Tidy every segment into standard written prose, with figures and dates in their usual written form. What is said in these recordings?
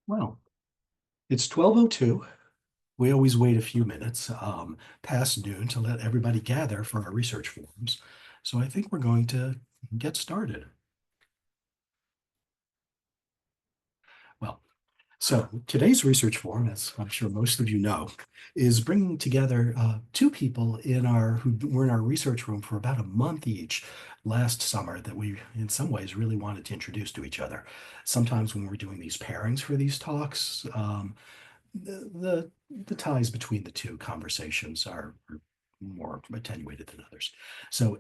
Well, it's 12:02. We always wait a few minutes past noon to let everybody gather for our research forums. So I think we're going to get started. Well, so today's research forum, as I'm sure most of you know, is bringing together two people who were in our research room for about a month each last summer that we, in some ways, really wanted to introduce to each other. Sometimes when we're doing these pairings for these talks, the ties between the two conversations are more attenuated than others. So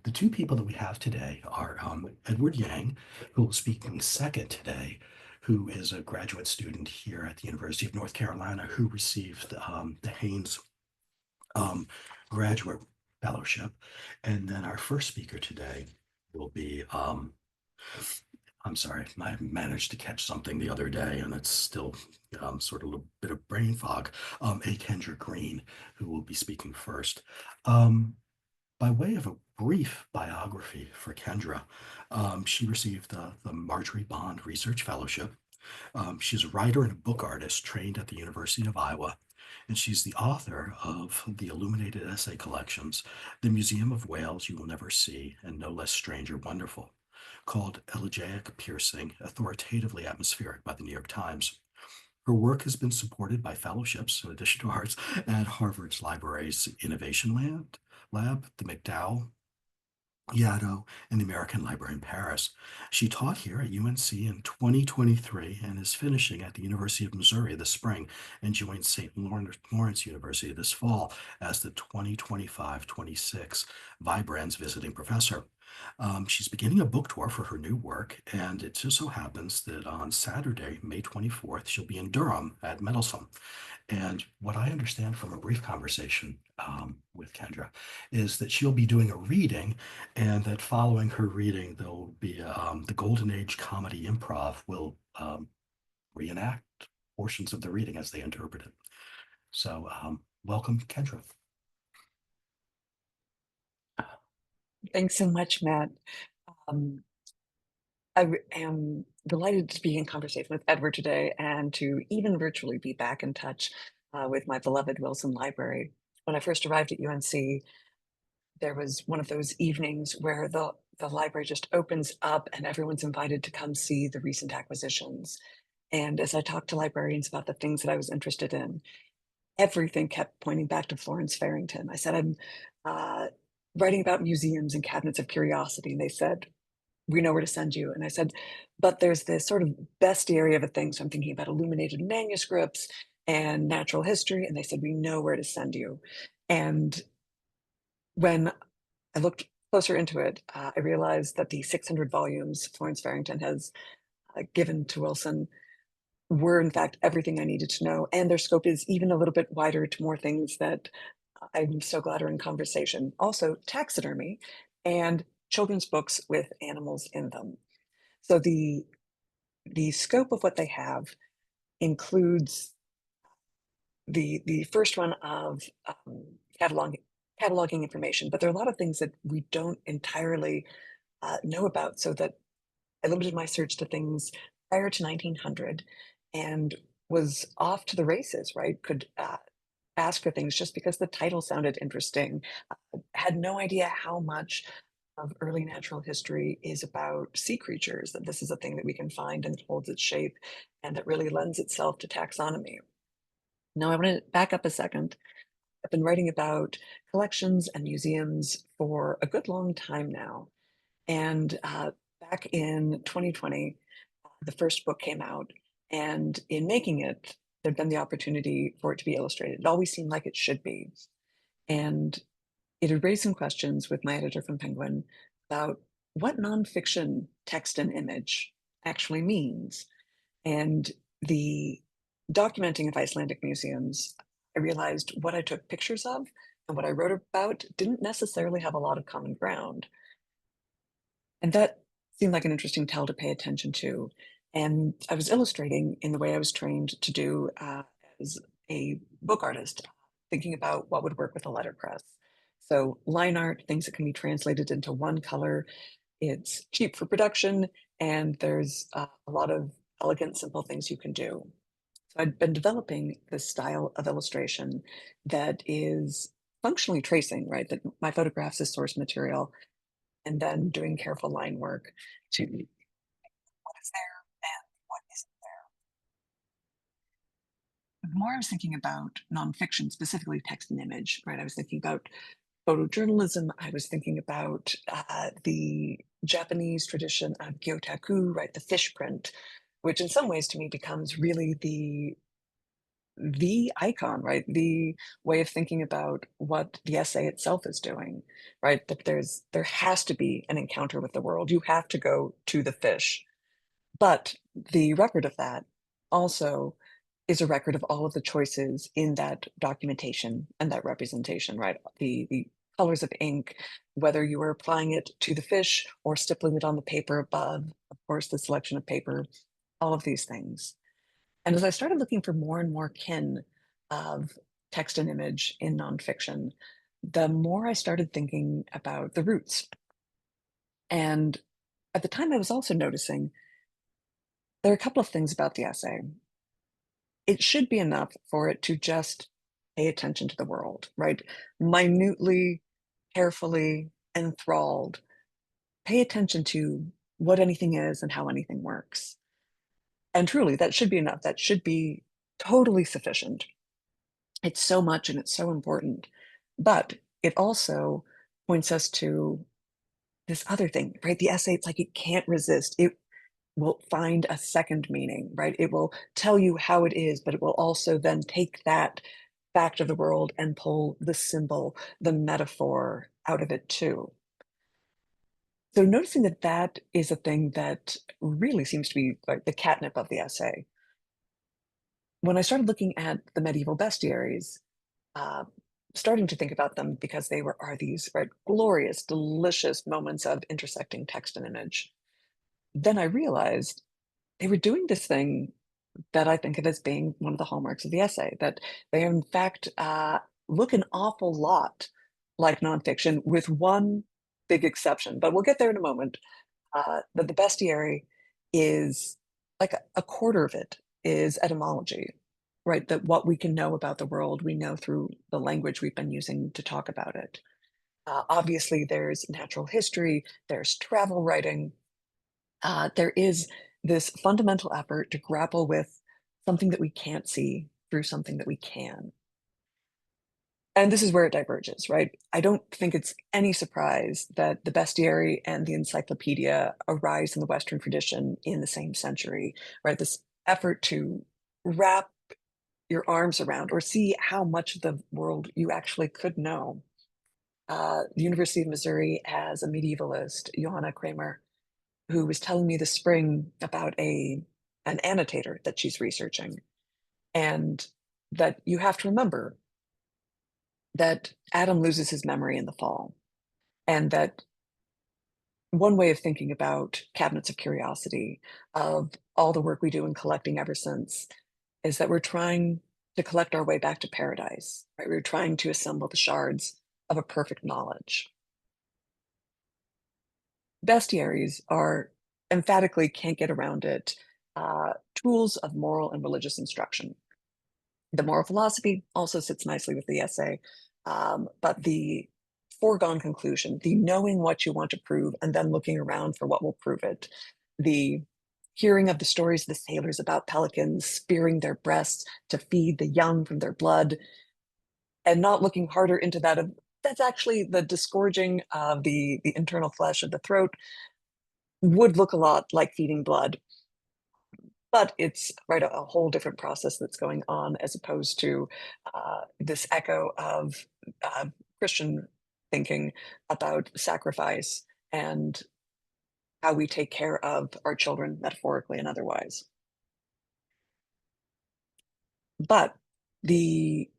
the two people that we have today are Edward Yang, who will speak in second today, who is a graduate student here at the University of North Carolina, who received the Haynes um, Graduate Fellowship. And then our first speaker today will be I'm sorry, I managed to catch something the other day, and it's still sort of a little bit of brain fog. Kendra Greene, who will be speaking first. Um, by way of a brief biography for Kendra, she received the Marjorie Bond Research Fellowship. She's a writer and a book artist trained at the University of Iowa, and she's the author of the illuminated essay collections, The Museum of Whales You Will Never See, and No Less Strange or Wonderful, called Elegiac Piercing, Authoritatively Atmospheric by the New York Times. Her work has been supported by fellowships, in addition to ours, at Harvard's Library's Innovation Lab, the McDowell Yaddo, and the American Library in Paris. She taught here at UNC in 2023 and is finishing at the University of Missouri this spring and joined St. Lawrence University this fall as the 2025-26 Vibrans visiting professor. She's beginning a book tour for her new work, and it just so happens that on Saturday, May 24th, she'll be in Durham at Meddlesome. And what I understand from a brief conversation with Kendra is that she'll be doing a reading, and that following her reading, there'll be the Golden Age Comedy Improv will reenact portions of the reading as they interpret it. So, welcome, Kendra. Thanks so much, Matt. Um, am delighted to be in conversation with Edward today and to even virtually be back in touch with my beloved Wilson Library. When I first arrived at UNC, there was one of those evenings where the library just opens up and everyone's invited to come see the recent acquisitions. And as I talked to librarians about the things that I was interested in, everything kept pointing back to Florence Farrington. I said, I'm uh, writing about museums and cabinets of curiosity. And they said, we know where to send you. And I said, but there's this sort of bestiary of a thing. So I'm thinking about illuminated manuscripts and natural history. And they said, we know where to send you. And when I looked closer into it, I realized that the 600 volumes Florence Farrington has given to Wilson were in fact everything I needed to know. And their scope is even a little bit wider to more things that I'm so glad are in conversation. Also, taxidermy and children's books with animals in them. So the scope of what they have includes the first one of cataloging information, but there are a lot of things that we don't entirely know about. So that I limited my search to things prior to 1900 and was off to the races, right? Could ask for things just because the title sounded interesting. Had no idea how much of early natural history is about sea creatures, that this is a thing that we can find and that holds its shape and that really lends itself to taxonomy. Now, I want to back up a second. I've been writing about collections and museums for a good long time now. And back in 2020, the first book came out. And in making it, there'd been the opportunity for it to be illustrated. It always seemed like it should be. And it had raised some questions with my editor from Penguin about what nonfiction text and image actually means. And the documenting of Icelandic museums, I realized what I took pictures of and what I wrote about didn't necessarily have a lot of common ground. And that seemed like an interesting tell to pay attention to. And I was illustrating in the way I was trained to do as a book artist, thinking about what would work with a letterpress. So line art, things that can be translated into one color. It's cheap for production, and there's a lot of elegant, simple things you can do. So I'd been developing this style of illustration that is functionally tracing, right? That my photographs as source material and then doing careful line work to what is there and what isn't there. The more I was thinking about nonfiction, specifically text and image, right? I was thinking about photojournalism. I was thinking about the Japanese tradition of gyotaku, right? The fish print, which in some ways to me becomes really the icon, right? The way of thinking about what the essay itself is doing, right? That there has to be an encounter with the world. You have to go to the fish. But the record of that also is a record of all of the choices in that documentation and that representation, right? The colors of ink, whether you were applying it to the fish or stippling it on the paper above, of course, the selection of paper, all of these things. And as I started looking for more and more kin of text and image in nonfiction, the more I started thinking about the roots. And at the time, I was also noticing there are a couple of things about the essay. It should be enough for it to just pay attention to the world, right? Minutely, carefully, enthralled, pay attention to what anything is and how anything works. And truly, that should be enough. That should be totally sufficient. It's so much and it's so important. But it also points us to this other thing, right? The essay, it's like it can't resist. It will find a second meaning, right? It will tell you how it is, but it will also then take that fact of the world and pull the symbol, the metaphor out of it too. So noticing that that is a thing that really seems to be like the catnip of the essay. When I started looking at the medieval bestiaries, uh, starting to think about them because they were are these right glorious, delicious moments of intersecting text and image. Then I realized they were doing this thing that I think of as being one of the hallmarks of the essay, that they in fact look an awful lot like nonfiction, with one big exception. But we'll get there in a moment. That the bestiary is like a quarter of it is etymology, right? That what we can know about the world, we know through the language we've been using to talk about it. Obviously, there's natural history, there's travel writing, there is this fundamental effort to grapple with something that we can't see through something that we can. And this is where it diverges, right? I don't think it's any surprise that the bestiary and the encyclopedia arise in the Western tradition in the same century, right? This effort to wrap your arms around or see how much of the world you actually could know. The University of Missouri has a medievalist, Johanna Kramer, who was telling me this spring about an annotator that she's researching, and that you have to remember that Adam loses his memory in the fall, and that one way of thinking about cabinets of curiosity, of all the work we do in collecting ever since, is that we're trying to collect our way back to paradise, right? We're trying to assemble the shards of a perfect knowledge. Bestiaries are emphatically can't get around it, tools of moral and religious instruction. The moral philosophy also sits nicely with the essay, but the foregone conclusion, the knowing what you want to prove and then looking around for what will prove it, the hearing of the stories of the sailors about pelicans spearing their breasts to feed the young from their blood, and not looking harder into that of that's actually the disgorging of the internal flesh of the throat would look a lot like feeding blood, but it's right a whole different process that's going on as opposed to this echo of uh, Christian thinking about sacrifice and how we take care of our children metaphorically and otherwise. But the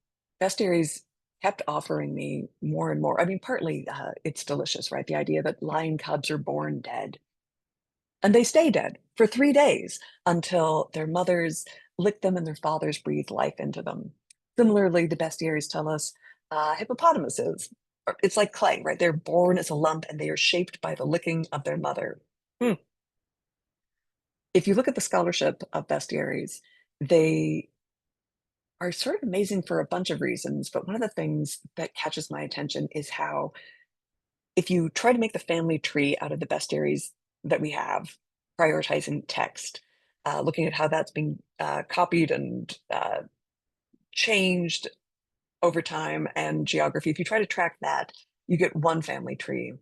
bestiaries kept offering me more and more. I mean, partly it's delicious, right? The idea that lion cubs are born dead and they stay dead for 3 days until their mothers lick them and their fathers breathe life into them. Similarly, the bestiaries tell us hippopotamuses, it's like clay, right? They're born as a lump and they are shaped by the licking of their mother. Hmm. if you look at the scholarship of bestiaries, they are sort of amazing for a bunch of reasons. But one of the things that catches my attention is how, if you try to make the family tree out of the bestiaries that we have, prioritizing text, looking at how that's being copied and changed over time and geography, if you try to track that, you get one family tree.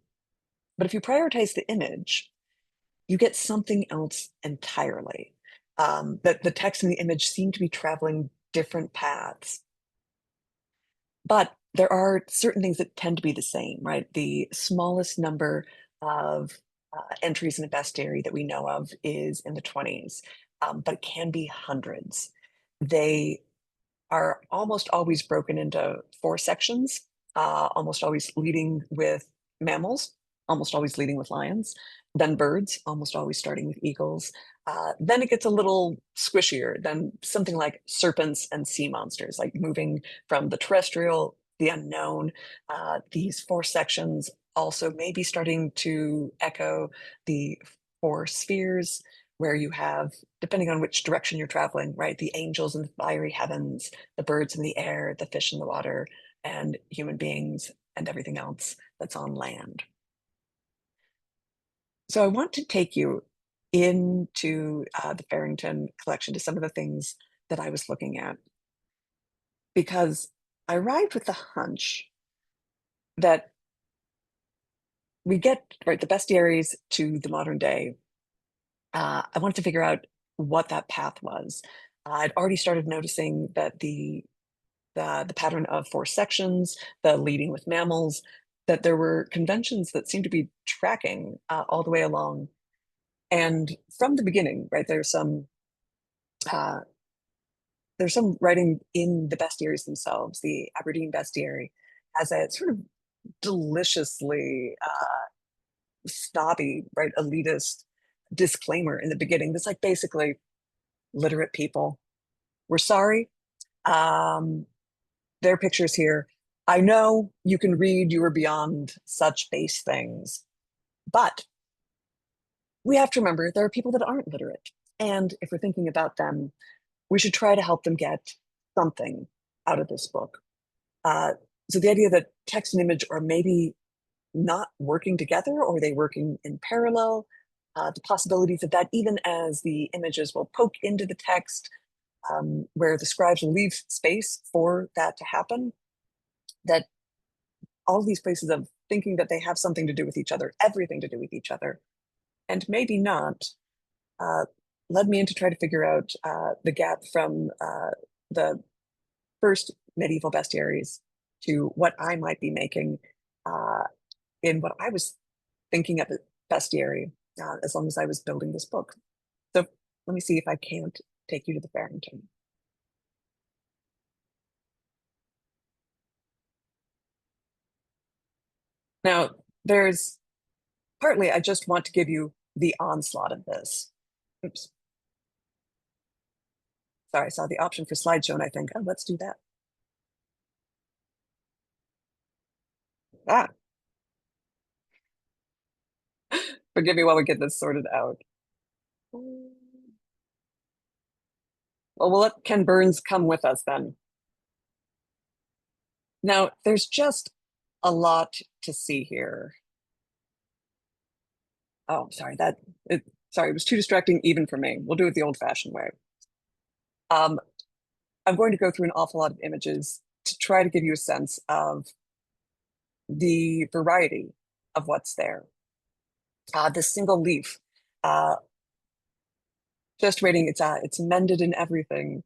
But if you prioritize the image, you get something else entirely. That the text and the image seem to be traveling different paths. But there are certain things that tend to be the same, right? The smallest number of entries in a bestiary that we know of is in the 20s, but it can be hundreds. They are almost always broken into four sections, almost always leading with mammals, almost always leading with lions, then birds, almost always starting with eagles. Then it gets a little squishier, then something like serpents and sea monsters, like moving from the terrestrial, the unknown. These four sections also maybe starting to echo the four spheres, where you have, depending on which direction you're traveling, right, the angels in the fiery heavens, the birds in the air, the fish in the water, and human beings and everything else that's on land. So I want to take you into the Farrington collection, to some of the things that I was looking at, because I arrived with the hunch that we get, right, the bestiaries to the modern day. I wanted to figure out what that path was. I'd already started noticing that the pattern of four sections, the leading with mammals, that there were conventions that seemed to be tracking all the way along. And from the beginning, right, uh, there's some writing in the bestiaries themselves. The Aberdeen bestiary has a sort of deliciously snobby, right, elitist disclaimer in the beginning that's like, basically, literate people, we're sorry. Um, there are pictures here. I know you can read, you are beyond such base things, but we have to remember there are people that aren't literate. And if we're thinking about them, we should try to help them get something out of this book. Uh, so the idea that text and image are maybe not working together, or they working in parallel, the possibilities of that, even as the images will poke into the text, where the scribes will leave space for that to happen, that all these places of thinking that they have something to do with each other, everything to do with each other, and maybe not, uh, led me in to try to figure out the gap from the first medieval bestiaries to what I might be making uh, in what I was thinking of a bestiary, as long as I was building this book. So let me see if I can't take you to the Farrington. Now, there's partly I just want to give you the onslaught of this. Oops, sorry, I saw the option for slideshow and I think, oh, let's do that. Ah, forgive me while we get this sorted out. Well, we'll let Ken Burns come with us then. Now, there's just a lot to see here. Oh, sorry, sorry, it was too distracting even for me. We'll do it the old-fashioned way. Um, I'm going to go through an awful lot of images to try to give you a sense of the variety of what's there. This single leaf, uh, just waiting, it's mended and everything.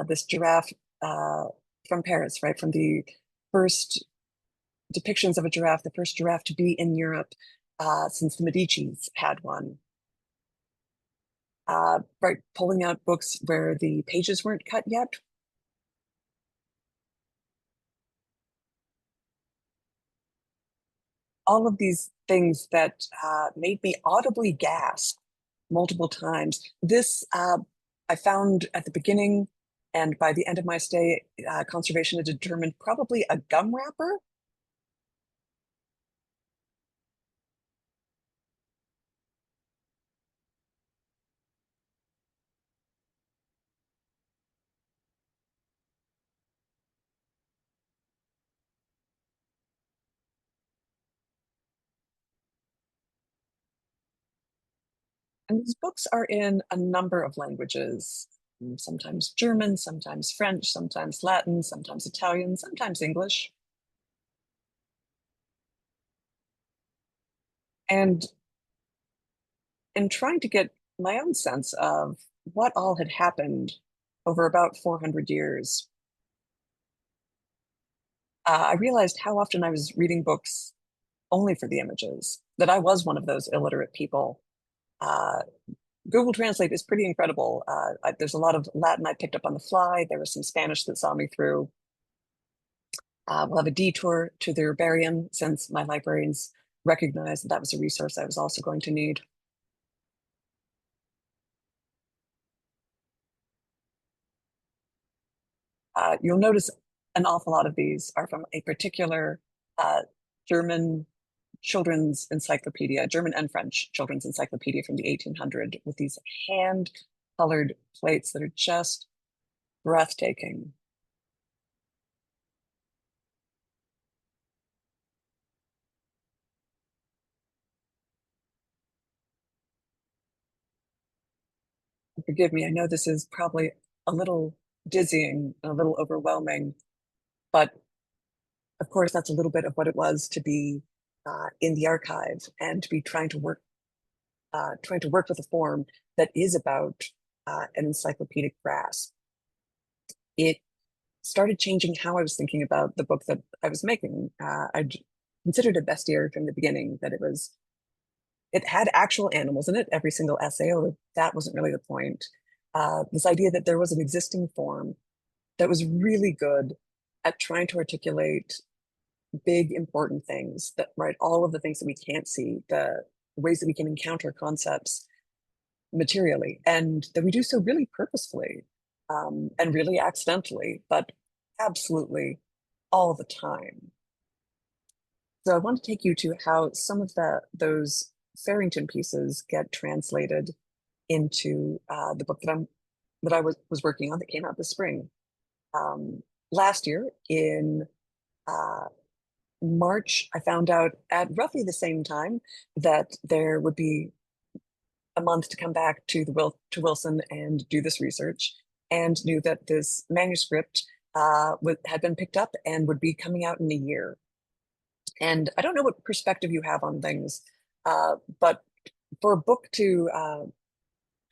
This giraffe from Paris, right? From the first depictions of a giraffe, the first giraffe to be in Europe since the Medicis had one. Right, pulling out books where the pages weren't cut yet. All of these things that made me audibly gasp multiple times. This I found at the beginning, and by the end of my stay, conservation had determined probably a gum wrapper. And these books are in a number of languages, sometimes German, sometimes French, sometimes Latin, sometimes Italian, sometimes English. And in trying to get my own sense of what all had happened over about 400 years, I realized how often I was reading books only for the images, that I was one of those illiterate people. Uh, Google Translate is pretty incredible. There's a lot of Latin I picked up on the fly. There was some Spanish that saw me through. We'll have a detour to the herbarium since my librarians recognized that that was a resource I was also going to need. You'll notice an awful lot of these are from a particular uh, German children's encyclopedia, German and French children's encyclopedia from the 1800 with these hand colored plates that are just breathtaking. Forgive me, I know this is probably a little dizzying, a little overwhelming, but of course, that's a little bit of what it was to be in the archive and to be trying to work with a form that is about an encyclopedic grasp. It started changing how I was thinking about the book that I was making. I considered it bestiary from the beginning, that it had actual animals in it, every single essay, although that wasn't really the point. This idea that there was an existing form that was really good at trying to articulate big, important things that, right, all of the things that we can't see, the ways that we can encounter concepts materially, and that we do so really purposefully and really accidentally, but absolutely all the time. So I want to take you to how some of those Farrington pieces get translated into the book that I was working on that came out this spring. Last year in uh, March, I found out at roughly the same time that there would be a month to come back to to Wilson and do this research, and knew that this manuscript had been picked up and would be coming out in a year. And I don't know what perspective you have on things, but for a book to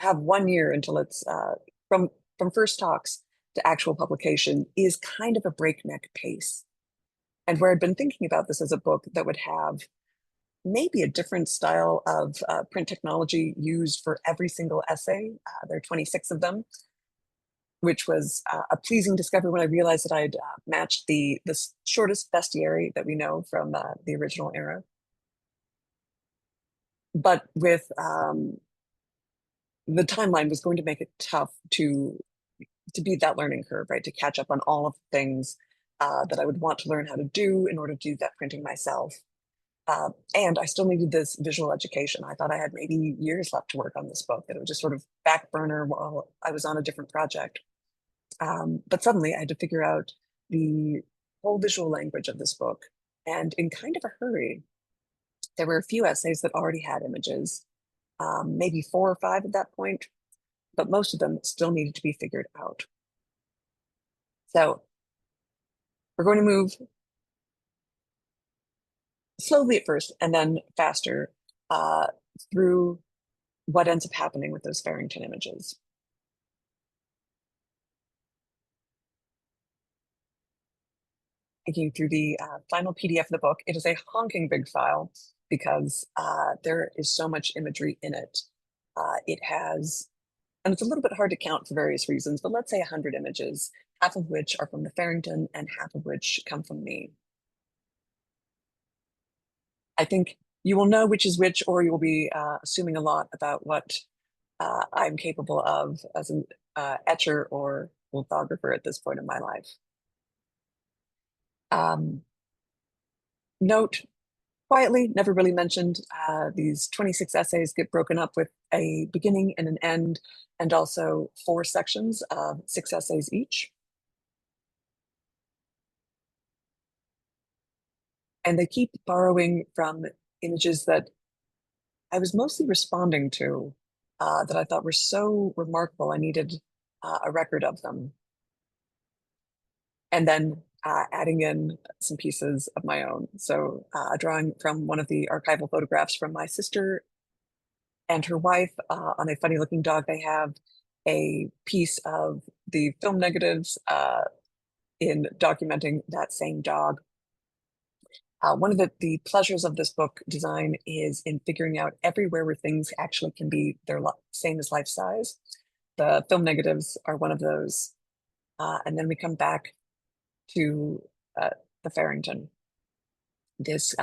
have 1 year until it's from first talks to actual publication is kind of a breakneck pace. And where I'd been thinking about this as a book that would have maybe a different style of print technology used for every single essay. There are 26 of them, which was a pleasing discovery when I realized that I'd matched the shortest bestiary that we know from the original era. But with the timeline was going to make it tough to beat that learning curve, right? To catch up on all of the things that I would want to learn how to do in order to do that printing myself. And I still needed this visual education. I thought I had maybe years left to work on this book, that it was just sort of back burner while I was on a different project. But suddenly I had to figure out the whole visual language of this book. And in kind of a hurry, there were a few essays that already had images, maybe 4 or 5 at that point, but most of them still needed to be figured out. So we're going to move slowly at first and then faster through what ends up happening with those Farrington images. Taking you through the final PDF of the book. It is a honking big file because there is so much imagery in it. It has, and it's a little bit hard to count for various reasons, but let's say 100 images, half of which are from the Farrington and half of which come from me. I think you will know which is which, or you will be assuming a lot about what I'm capable of as an etcher or lithographer at this point in my life. Note, quietly, never really mentioned, these 26 essays get broken up with a beginning and an end, and also 4 sections of 6 essays each. And they keep borrowing from images that I was mostly responding to that I thought were so remarkable. I needed a record of them. And then adding in some pieces of my own. So a drawing from one of the archival photographs from my sister and her wife on a funny looking dog. They have a piece of the film negatives in documenting that same dog. One of the pleasures of this book design is in figuring out everywhere where things actually can be their same as life size. The film negatives are one of those. And then we come back to the Farrington, this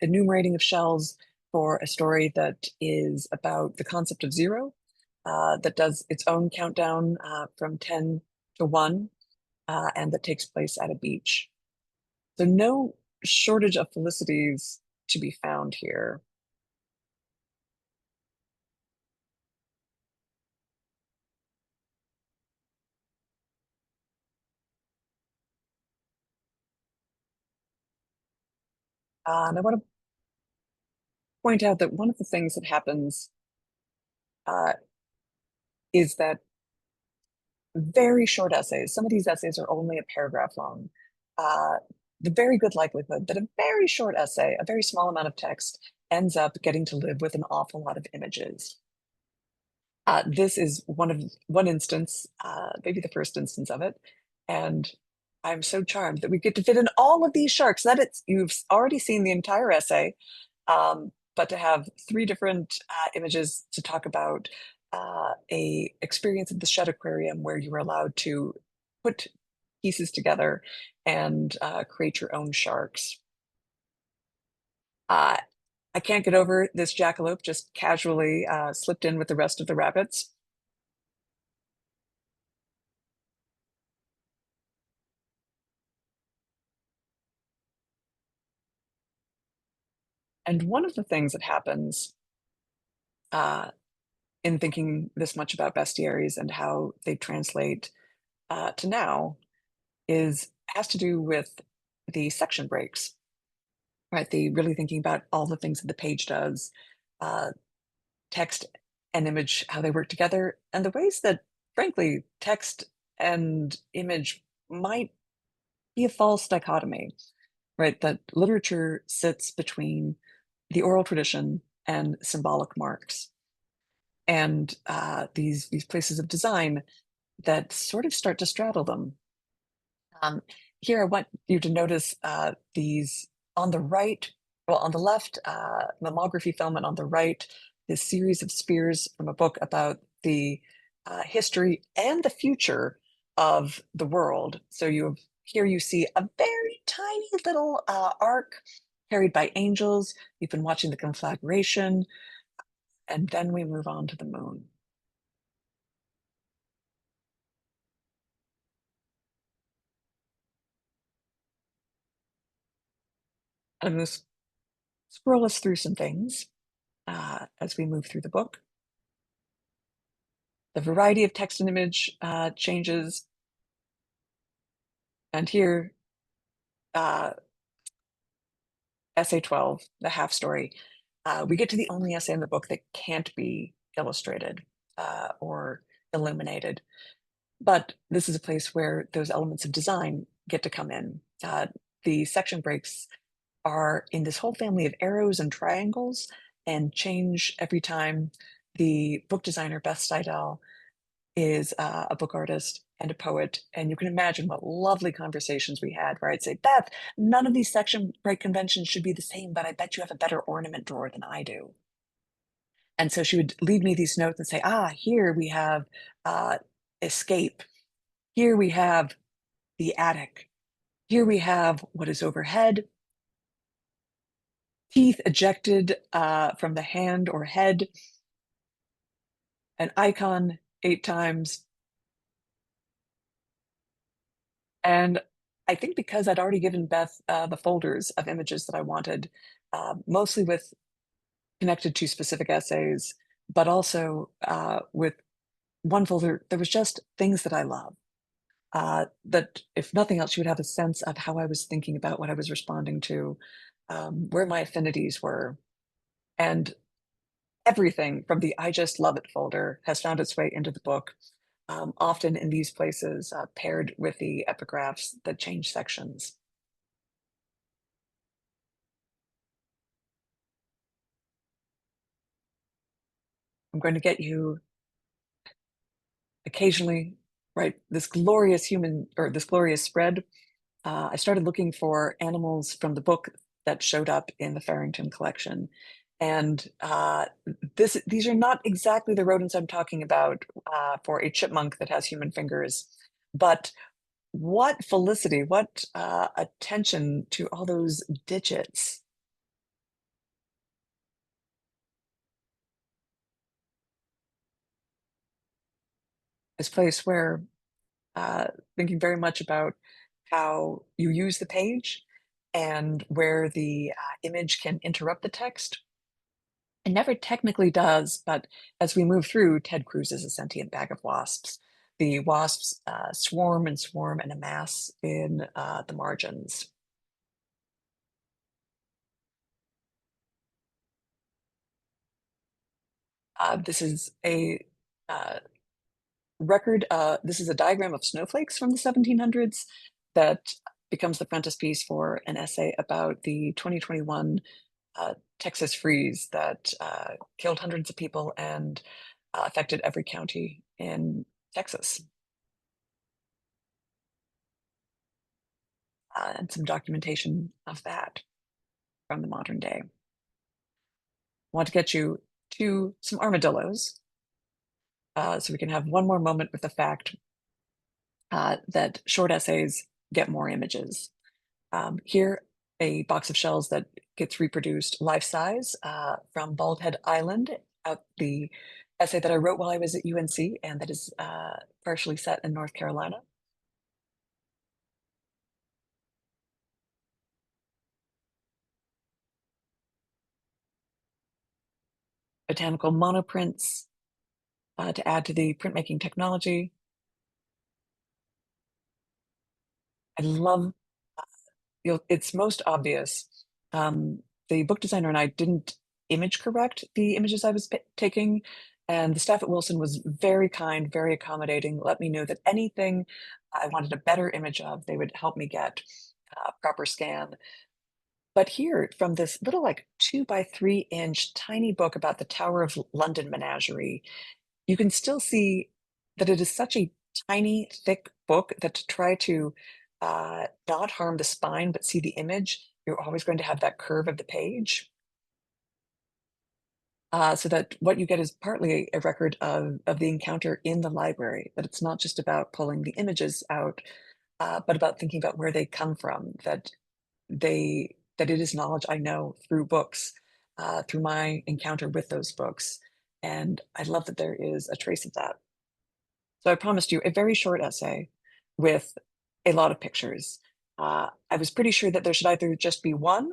enumerating of shells for a story that is about the concept of zero, that does its own countdown from 10 to 1, and that takes place at a beach. So no shortage of felicities to be found here. And I want to point out that one of the things that happens uh, is that very short essays, some of these essays are only a paragraph long, uh, the very good likelihood that a very short essay, a very small amount of text, ends up getting to live with an awful lot of images. This is one instance, maybe the first instance of it, and I'm so charmed that we get to fit in all of these sharks. That it's you've already seen the entire essay, but to have three different images to talk about a experience at the Shedd Aquarium where you were allowed to put pieces together and create your own sharks. Uh, I can't get over this jackalope just casually slipped in with the rest of the rabbits. And one of the things that happens uh, in thinking this much about bestiaries and how they translate to now is has to do with the section breaks, right? The really thinking about all the things that the page does, uh, text and image, how they work together, and the ways that, frankly, text and image might be a false dichotomy, right? That literature sits between the oral tradition and symbolic marks, and these places of design that sort of start to straddle them. Um, Here, I want you to notice these on the right, well, on the left, mammography film, and on the right, this series of spears from a book about the history and the future of the world. So here you see a very tiny little ark carried by angels. You've been watching the conflagration, and then we move on to the moon. I'm going to scroll us through some things as we move through the book. The variety of text and image changes. And here, uh, essay 12, the half story, we get to the only essay in the book that can't be illustrated or illuminated. But this is a place where those elements of design get to come in. The section breaks are in this whole family of arrows and triangles and change every time the book designer, Beth Seidel, is a book artist and a poet. And you can imagine what lovely conversations we had where I'd say, Beth, none of these section break conventions should be the same, but I bet you have a better ornament drawer than I do. And so she would leave me these notes and say, here we have uh, escape. Here we have the attic. Here we have what is overhead, teeth ejected from the hand or head, an icon 8 times. And I think because I'd already given Beth the folders of images that I wanted, mostly with connected to specific essays, but also with one folder, there was just things that I love. That if nothing else, you would have a sense of how I was thinking about what I was responding to, where my affinities were. And everything from the "I just love it" folder has found its way into the book, often in these places, paired with the epigraphs that change sections. I'm going to get you occasionally, right, this glorious human or this glorious spread. I started looking for animals from the book that showed up in the Farrington collection. And these are not exactly the rodents I'm talking about for a chipmunk that has human fingers, but what felicity, what attention to all those digits. This place where uh, thinking very much about how you use the page and where the image can interrupt the text. It never technically does, but as we move through, Ted Cruz is a sentient bag of wasps. The wasps swarm and swarm and amass in the margins. This is a uh, record. This is a diagram of snowflakes from the 1700s that becomes the frontispiece for an essay about the 2021 Texas freeze that killed hundreds of people and affected every county in Texas, and some documentation of that from the modern day. Want to get you to some armadillos so we can have one more moment with the fact that short essays get more images. Here, a box of shells that gets reproduced life size from Bald Head Island, the essay that I wrote while I was at UNC, and that is partially set in North Carolina. Botanical monoprints to add to the printmaking technology. I love, it's most obvious. Um, the book designer and I didn't image correct the images I was taking, and the staff at Wilson was very kind, very accommodating, let me know that anything I wanted a better image of, they would help me get a proper scan. But here, from this little like 2 by 3 inch tiny book about the Tower of London Menagerie, you can still see that it is such a tiny, thick book that to try to not harm the spine but see the image, you're always going to have that curve of the page. So that what you get is partly a record of the encounter in the library, that it's not just about pulling the images out, but about thinking about where they come from, that it is knowledge I know through books, through my encounter with those books. And I love that there is a trace of that. So I promised you a very short essay with a lot of pictures. I was pretty sure that there should either just be one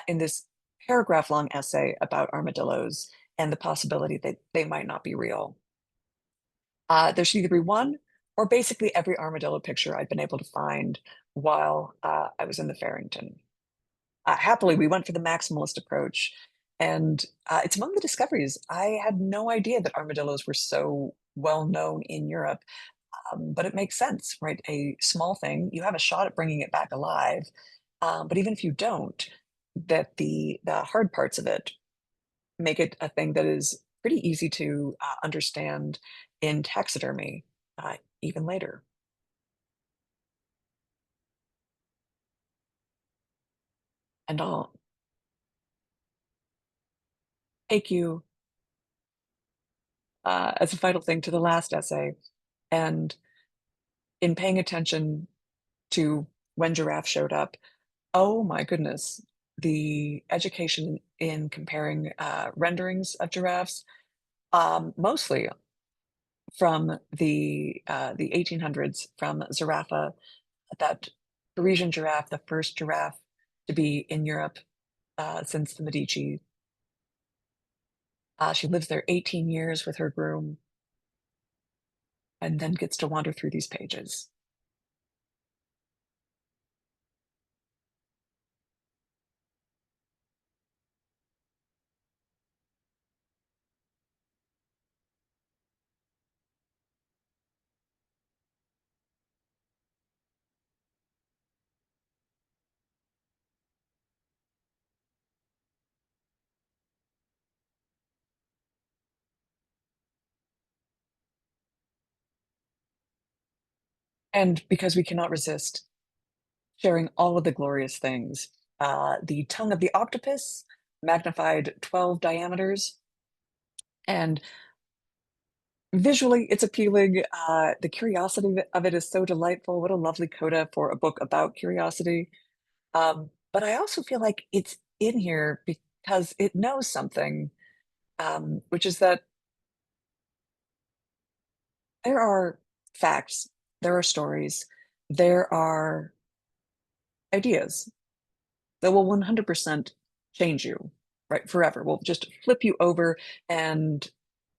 in this paragraph long essay about armadillos and the possibility that they might not be real. There should either be one or basically every armadillo picture I'd been able to find while I was in the Farrington. Happily, we went for the maximalist approach, and it's among the discoveries. I had no idea that armadillos were so well known in Europe, but it makes sense, right? A small thing, you have a shot at bringing it back alive, but even if you don't, that the hard parts of it make it a thing that is pretty easy to understand in taxidermy, even later. And I'll take you as a final thing to the last essay, and in paying attention to when giraffe showed up, oh my goodness, the education in comparing renderings of giraffes, mostly from the 1800s, from Zarafa, that Parisian giraffe, the first giraffe to be in Europe since the Medici. She lives there 18 years with her groom and then gets to wander through these pages. And because we cannot resist sharing all of the glorious things, the tongue of the octopus, magnified 12 diameters, and visually it's appealing. The curiosity of it is so delightful. What a lovely coda for a book about curiosity. But I also feel like it's in here because it knows something, which is that there are facts, there are stories, there are ideas that will 100% change you, right? Forever. Will just flip you over, and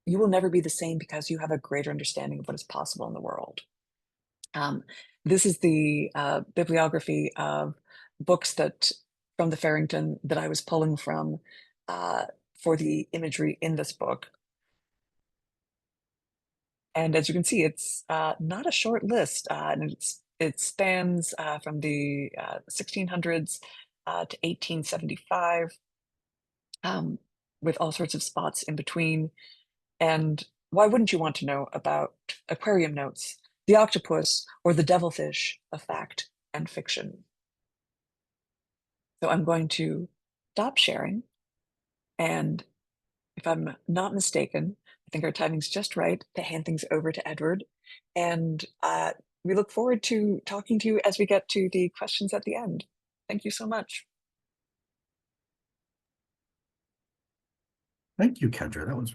you will never be the same because you have a greater understanding of what is possible in the world. Um, this is the bibliography of books that from the Farrington that I was pulling from uh, for the imagery in this book. And as you can see, it's not a short list, and it spans from the 1600s to 1875, um, with all sorts of spots in between. And why wouldn't you want to know about aquarium notes, the octopus, or the devilfish of fact and fiction? So I'm going to stop sharing, and if I'm not mistaken, I think our timing's just right to hand things over to Edward. And we look forward to talking to you as we get to the questions at the end. Thank you so much. Thank you, Kendra. That was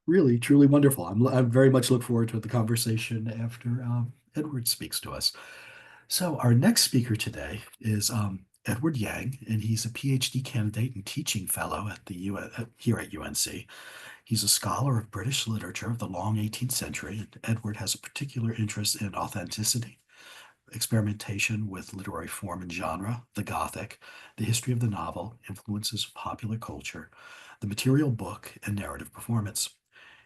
really, truly wonderful. I very much look forward to the conversation after Edward speaks to us. So, our next speaker today is Edward Yang, and he's a PhD candidate and teaching fellow at the here at UNC. He's a scholar of British literature of the long 18th century, and Edward has a particular interest in authenticity, experimentation with literary form and genre, the Gothic, the history of the novel, influences of popular culture, the material book, and narrative performance.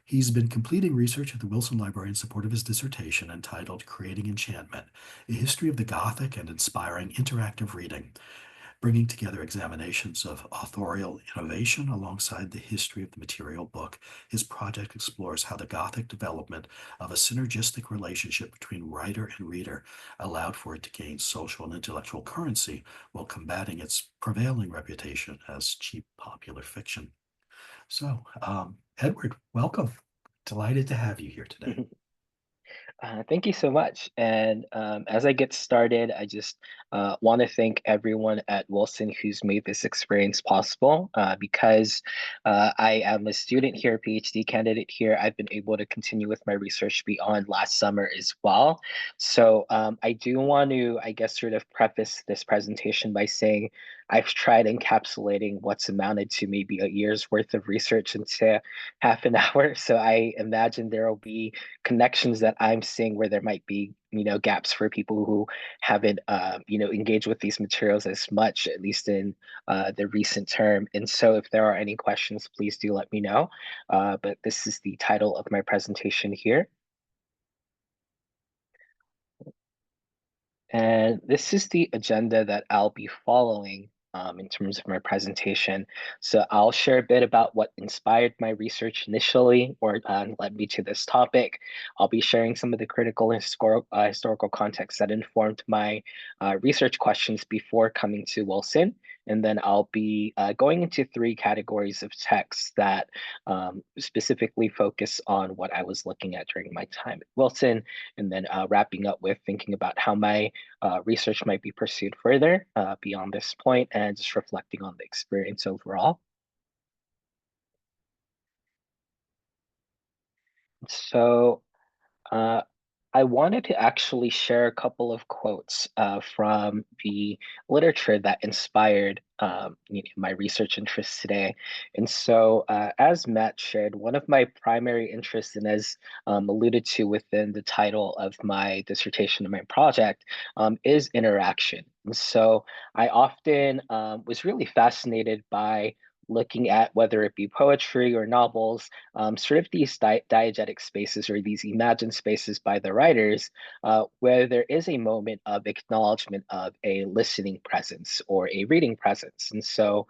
He's been completing research at the Wilson Library in support of his dissertation entitled Creating Enchantment, a history of the Gothic and inspiring interactive reading, bringing together examinations of authorial innovation alongside the history of the material book. His project explores how the Gothic development of a synergistic relationship between writer and reader allowed for it to gain social and intellectual currency while combating its prevailing reputation as cheap popular fiction. So, Edward, welcome. Delighted to have you here today. Thank you so much. And as I get started, I just want to thank everyone at Wilson who's made this experience possible. Because I am a student here, PhD candidate here, I've been able to continue with my research beyond last summer as well. So I do want to, I guess, sort of preface this presentation by saying I've tried encapsulating what's amounted to maybe a year's worth of research into half an hour. So I imagine there will be connections that I'm seeing where there might be, gaps for people who haven't, engaged with these materials as much, at least in the recent term. And so if there are any questions, please do let me know. But this is the title of my presentation here. And this is the agenda that I'll be following in terms of my presentation. So I'll share a bit about what inspired my research initially or led me to this topic. I'll be sharing some of the critical historical context that informed my research questions before coming to Wilson. And then I'll be going into three categories of texts that specifically focus on what I was looking at during my time at Wilson, and then wrapping up with thinking about how my research might be pursued further beyond this point, and just reflecting on the experience overall. So uh, I wanted to actually share a couple of quotes from the literature that inspired my research interests today. And so, as Matt shared, one of my primary interests, and as alluded to within the title of my dissertation and my project, is interaction. And so, I often was really fascinated by looking at whether it be poetry or novels, sort of these diegetic spaces or these imagined spaces by the writers, where there is a moment of acknowledgement of a listening presence or a reading presence. And so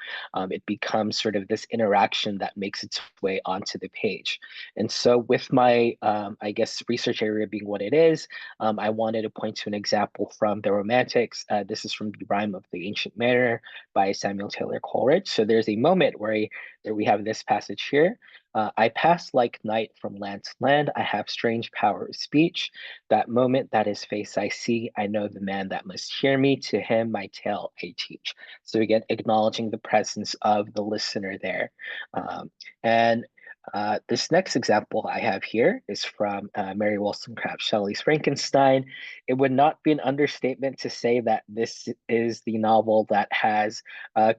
it becomes sort of this interaction that makes its way onto the page. And so with my, I guess, research area being what it is, I wanted to point to an example from the Romantics. This is from the Rime of the Ancient Mariner by Samuel Taylor Coleridge. So there's a moment where we have this passage here. I pass like night from land to land. I have strange power of speech. That moment that his face I see, I know the man that must hear me. To him my tale I teach. So again, acknowledging the presence of the listener there. And this next example I have here is from Mary Wollstonecraft Shelley's Frankenstein. It would not be an understatement to say that this is the novel that has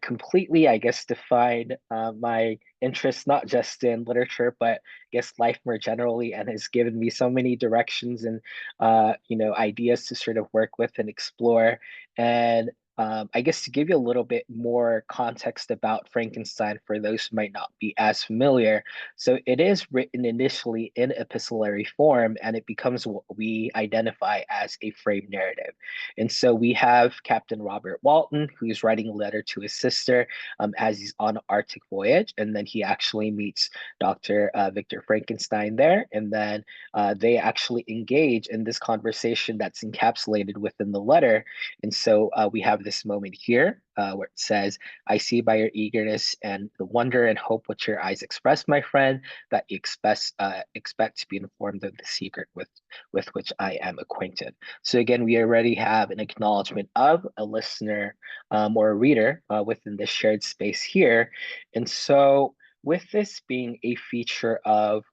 completely, I guess, defined my interest, not just in literature, but I guess life more generally, and has given me so many directions and ideas to sort of work with and explore. And I guess to give you a little bit more context about Frankenstein for those who might not be as familiar, so it is written initially in epistolary form, and it becomes what we identify as a frame narrative. And so we have Captain Robert Walton, who's writing a letter to his sister as he's on an Arctic voyage, and then he actually meets Dr. Victor Frankenstein there, and then they actually engage in this conversation that's encapsulated within the letter. And so we have this moment here where it says, I see by your eagerness and the wonder and hope which your eyes express, my friend, that you expect to be informed of the secret with which I am acquainted. So again, we already have an acknowledgement of a listener or a reader within this shared space here. And so with this being a feature of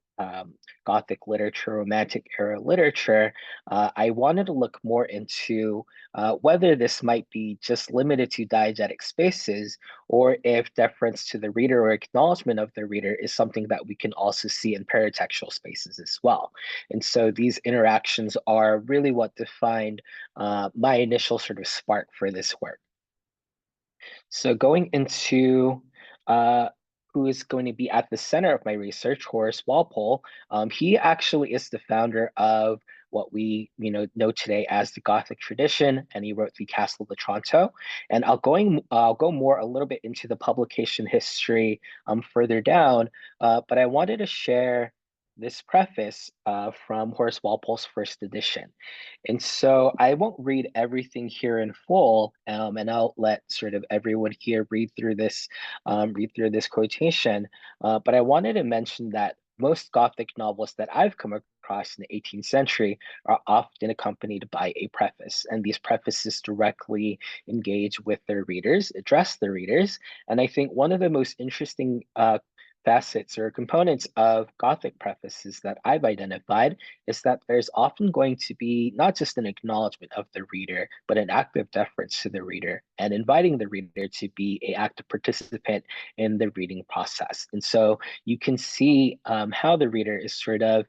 Gothic literature, Romantic era literature, I wanted to look more into whether this might be just limited to diegetic spaces, or if deference to the reader or acknowledgement of the reader is something that we can also see in paratextual spaces as well. And so these interactions are really what defined my initial sort of spark for this work. So going into uh, who is going to be at the center of my research, Horace Walpole. He actually is the founder of what we know today as the Gothic tradition, and he wrote the Castle of Otranto. And I'll go more a little bit into the publication history further down, but I wanted to share this preface from Horace Walpole's first edition. And so I won't read everything here in full, and I'll let sort of everyone here read through this quotation. But I wanted to mention that most Gothic novels that I've come across in the 18th century are often accompanied by a preface, and these prefaces directly engage with their readers, address their readers. And I think one of the most interesting facets or components of Gothic prefaces that I've identified is that there's often going to be not just an acknowledgement of the reader, but an active deference to the reader and inviting the reader to be an active participant in the reading process. And so you can see how the reader is sort of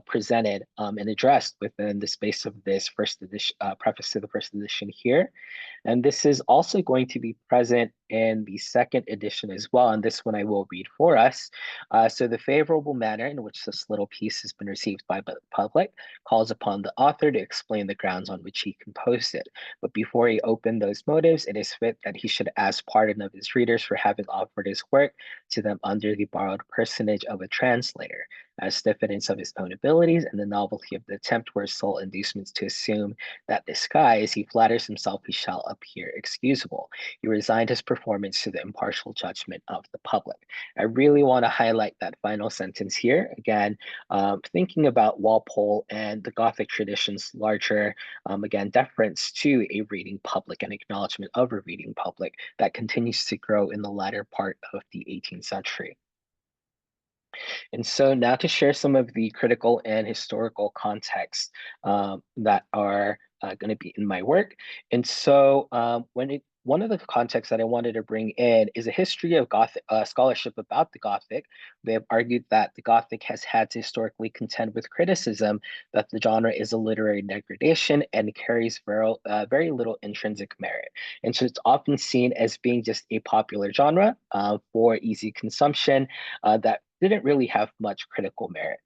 presented and addressed within the space of this first edition, preface to the first edition here. And this is also going to be present in the second edition as well. And this one I will read for us. So the favorable manner in which this little piece has been received by the public calls upon the author to explain the grounds on which he composed it. But before he opened those motives, it is fit that he should ask pardon of his readers for having offered his work to them under the borrowed personage of a translator, as evidence of his own abilities and the novelty of the attempt were his sole inducements to assume that disguise, he flatters himself he shall appear excusable. He resigned his performance to the impartial judgment of the public. I really want to highlight that final sentence here. Again, thinking about Walpole and the Gothic tradition's larger, again, deference to a reading public and acknowledgement of a reading public that continues to grow in the latter part of the 18th century. And so now to share some of the critical and historical context that are going to be in my work. And so one of the contexts that I wanted to bring in is a history of Gothic scholarship about the Gothic. They have argued that the Gothic has had to historically contend with criticism that the genre is a literary degradation and carries very little intrinsic merit. And so it's often seen as being just a popular genre for easy consumption that didn't really have much critical merit.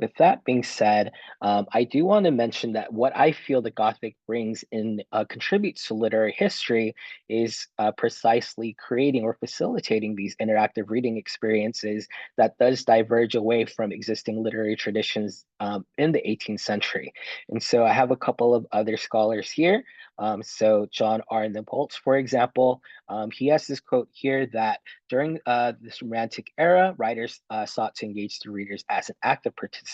With that being said, I do want to mention that what I feel the Gothic brings in contributes to literary history is precisely creating or facilitating these interactive reading experiences that does diverge away from existing literary traditions in the 18th century. And so I have a couple of other scholars here. So John R. Nipoltz, for example, he has this quote here that during this Romantic era, writers sought to engage the readers as an active participant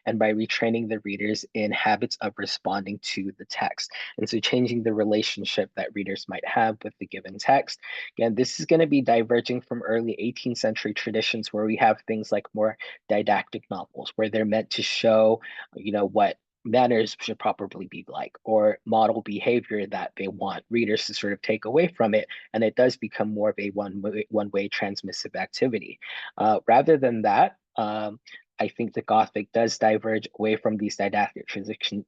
and by retraining the readers in habits of responding to the text. And so changing the relationship that readers might have with the given text. Again, this is going to be diverging from early 18th century traditions where we have things like more didactic novels, where they're meant to show, what manners should properly be like, or model behavior that they want readers to sort of take away from it, and it does become more of a one way transmissive activity. Rather than that, I think the Gothic does diverge away from these traditions,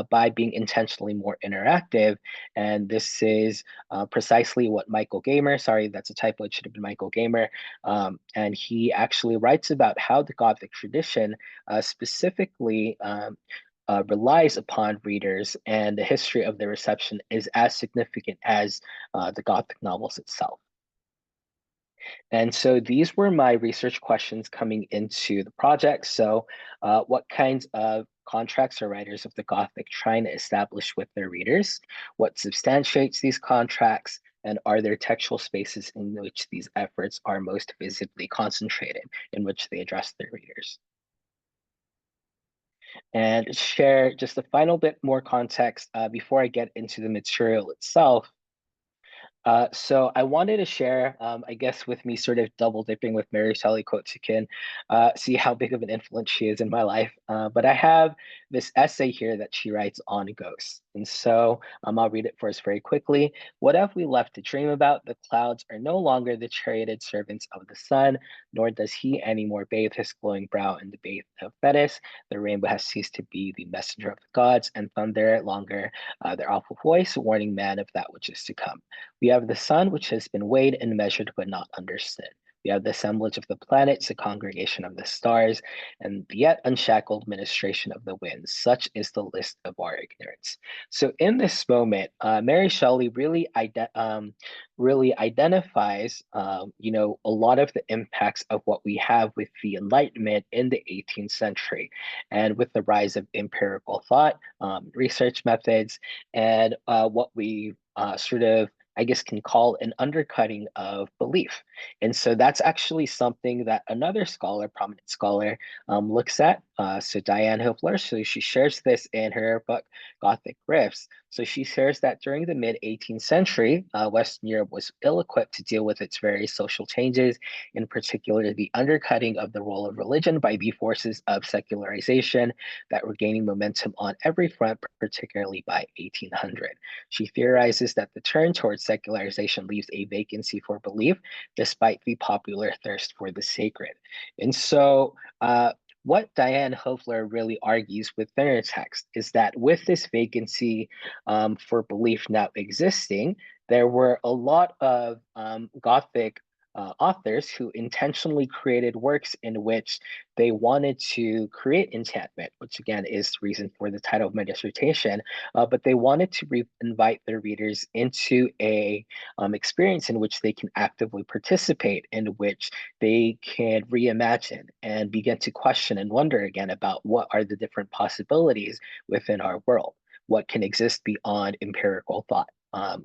by being intentionally more interactive. And this is precisely what Michael Gamer, sorry, that's a typo, it should have been Michael Gamer, and he actually writes about how the Gothic tradition specifically relies upon readers, and the history of their reception is as significant as the Gothic novels itself. And so these were my research questions coming into the project. So what kinds of contracts are writers of the Gothic trying to establish with their readers? What substantiates these contracts? And are there textual spaces in which these efforts are most visibly concentrated, in which they address their readers? And share just a final bit more context before I get into the material itself. So I wanted to share, I guess, with me sort of double dipping with Mary Shelley quotes, you can see how big of an influence she is in my life. But I have this essay here that she writes on ghosts. And so I'll read it for us very quickly. What have we left to dream about? The clouds are no longer the charioted servants of the sun, nor does he anymore bathe his glowing brow in the bathe of Thetis. The rainbow has ceased to be the messenger of the gods, and thunder longer their awful voice, warning man of that which is to come. We have the sun, which has been weighed and measured but not understood. We have the assemblage of the planets, the congregation of the stars, and the yet unshackled ministration of the winds. Such is the list of our ignorance. So in this moment, Mary Shelley really identifies, a lot of the impacts of what we have with the Enlightenment in the 18th century, and with the rise of empirical thought, research methods, and what we sort of I guess, can call an undercutting of belief. And so that's actually something that another scholar, prominent scholar, looks at. So Diane Hofler, so she shares this in her book, Gothic Rifts. So she shares that during the mid 18th century, Western Europe was ill-equipped to deal with its various social changes, in particular the undercutting of the role of religion by the forces of secularization that were gaining momentum on every front, particularly by 1800. She theorizes that the turn towards secularization leaves a vacancy for belief, despite the popular thirst for the sacred. And so, what Diane Hofler really argues within her text is that with this vacancy for belief now existing, there were a lot of Gothic authors who intentionally created works in which they wanted to create enchantment, which again is the reason for the title of my dissertation, but they wanted to invite their readers into a experience in which they can actively participate, in which they can reimagine and begin to question and wonder again about what are the different possibilities within our world, what can exist beyond empirical thought.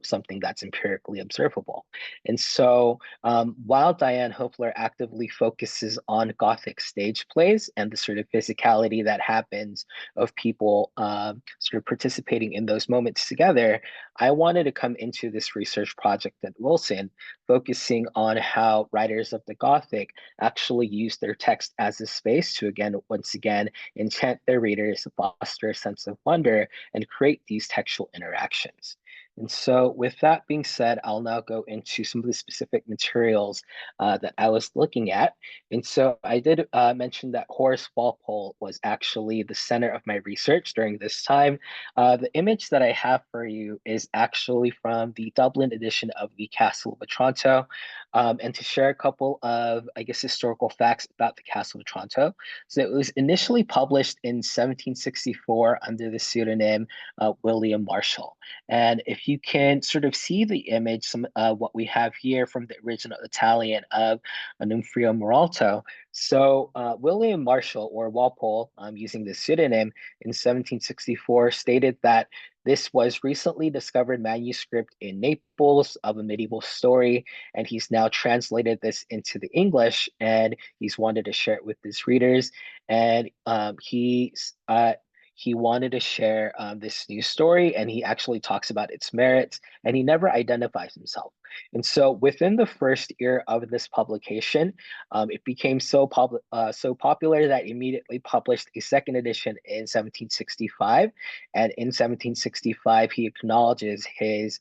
something that's empirically observable. And so while Diane Hopler actively focuses on Gothic stage plays and the sort of physicality that happens of people sort of participating in those moments together, I wanted to come into this research project at Wilson, focusing on how writers of the Gothic actually use their text as a space to, again, once again, enchant their readers, foster a sense of wonder, and create these textual interactions. And so with that being said, I'll now go into some of the specific materials that I was looking at. And so I did mention that Horace Walpole was actually the center of my research during this time. The image that I have for you is actually from the Dublin edition of the Castle of Otranto. And to share a couple of, I guess, historical facts about the Castle of Otranto. So it was initially published in 1764 under the pseudonym William Marshall. And if you can sort of see the image, some what we have here from the original Italian of Annunzio Moralto. So William Marshall, or Walpole, using this pseudonym in 1764, stated that this was recently discovered manuscript in Naples of a medieval story, and he's now translated this into the English, and he's wanted to share it with his readers. And he wanted to share this new story, and he actually talks about its merits, and he never identifies himself. And so within the first year of this publication, it became so popular that immediately published a second edition in 1765. And in 1765, he acknowledges his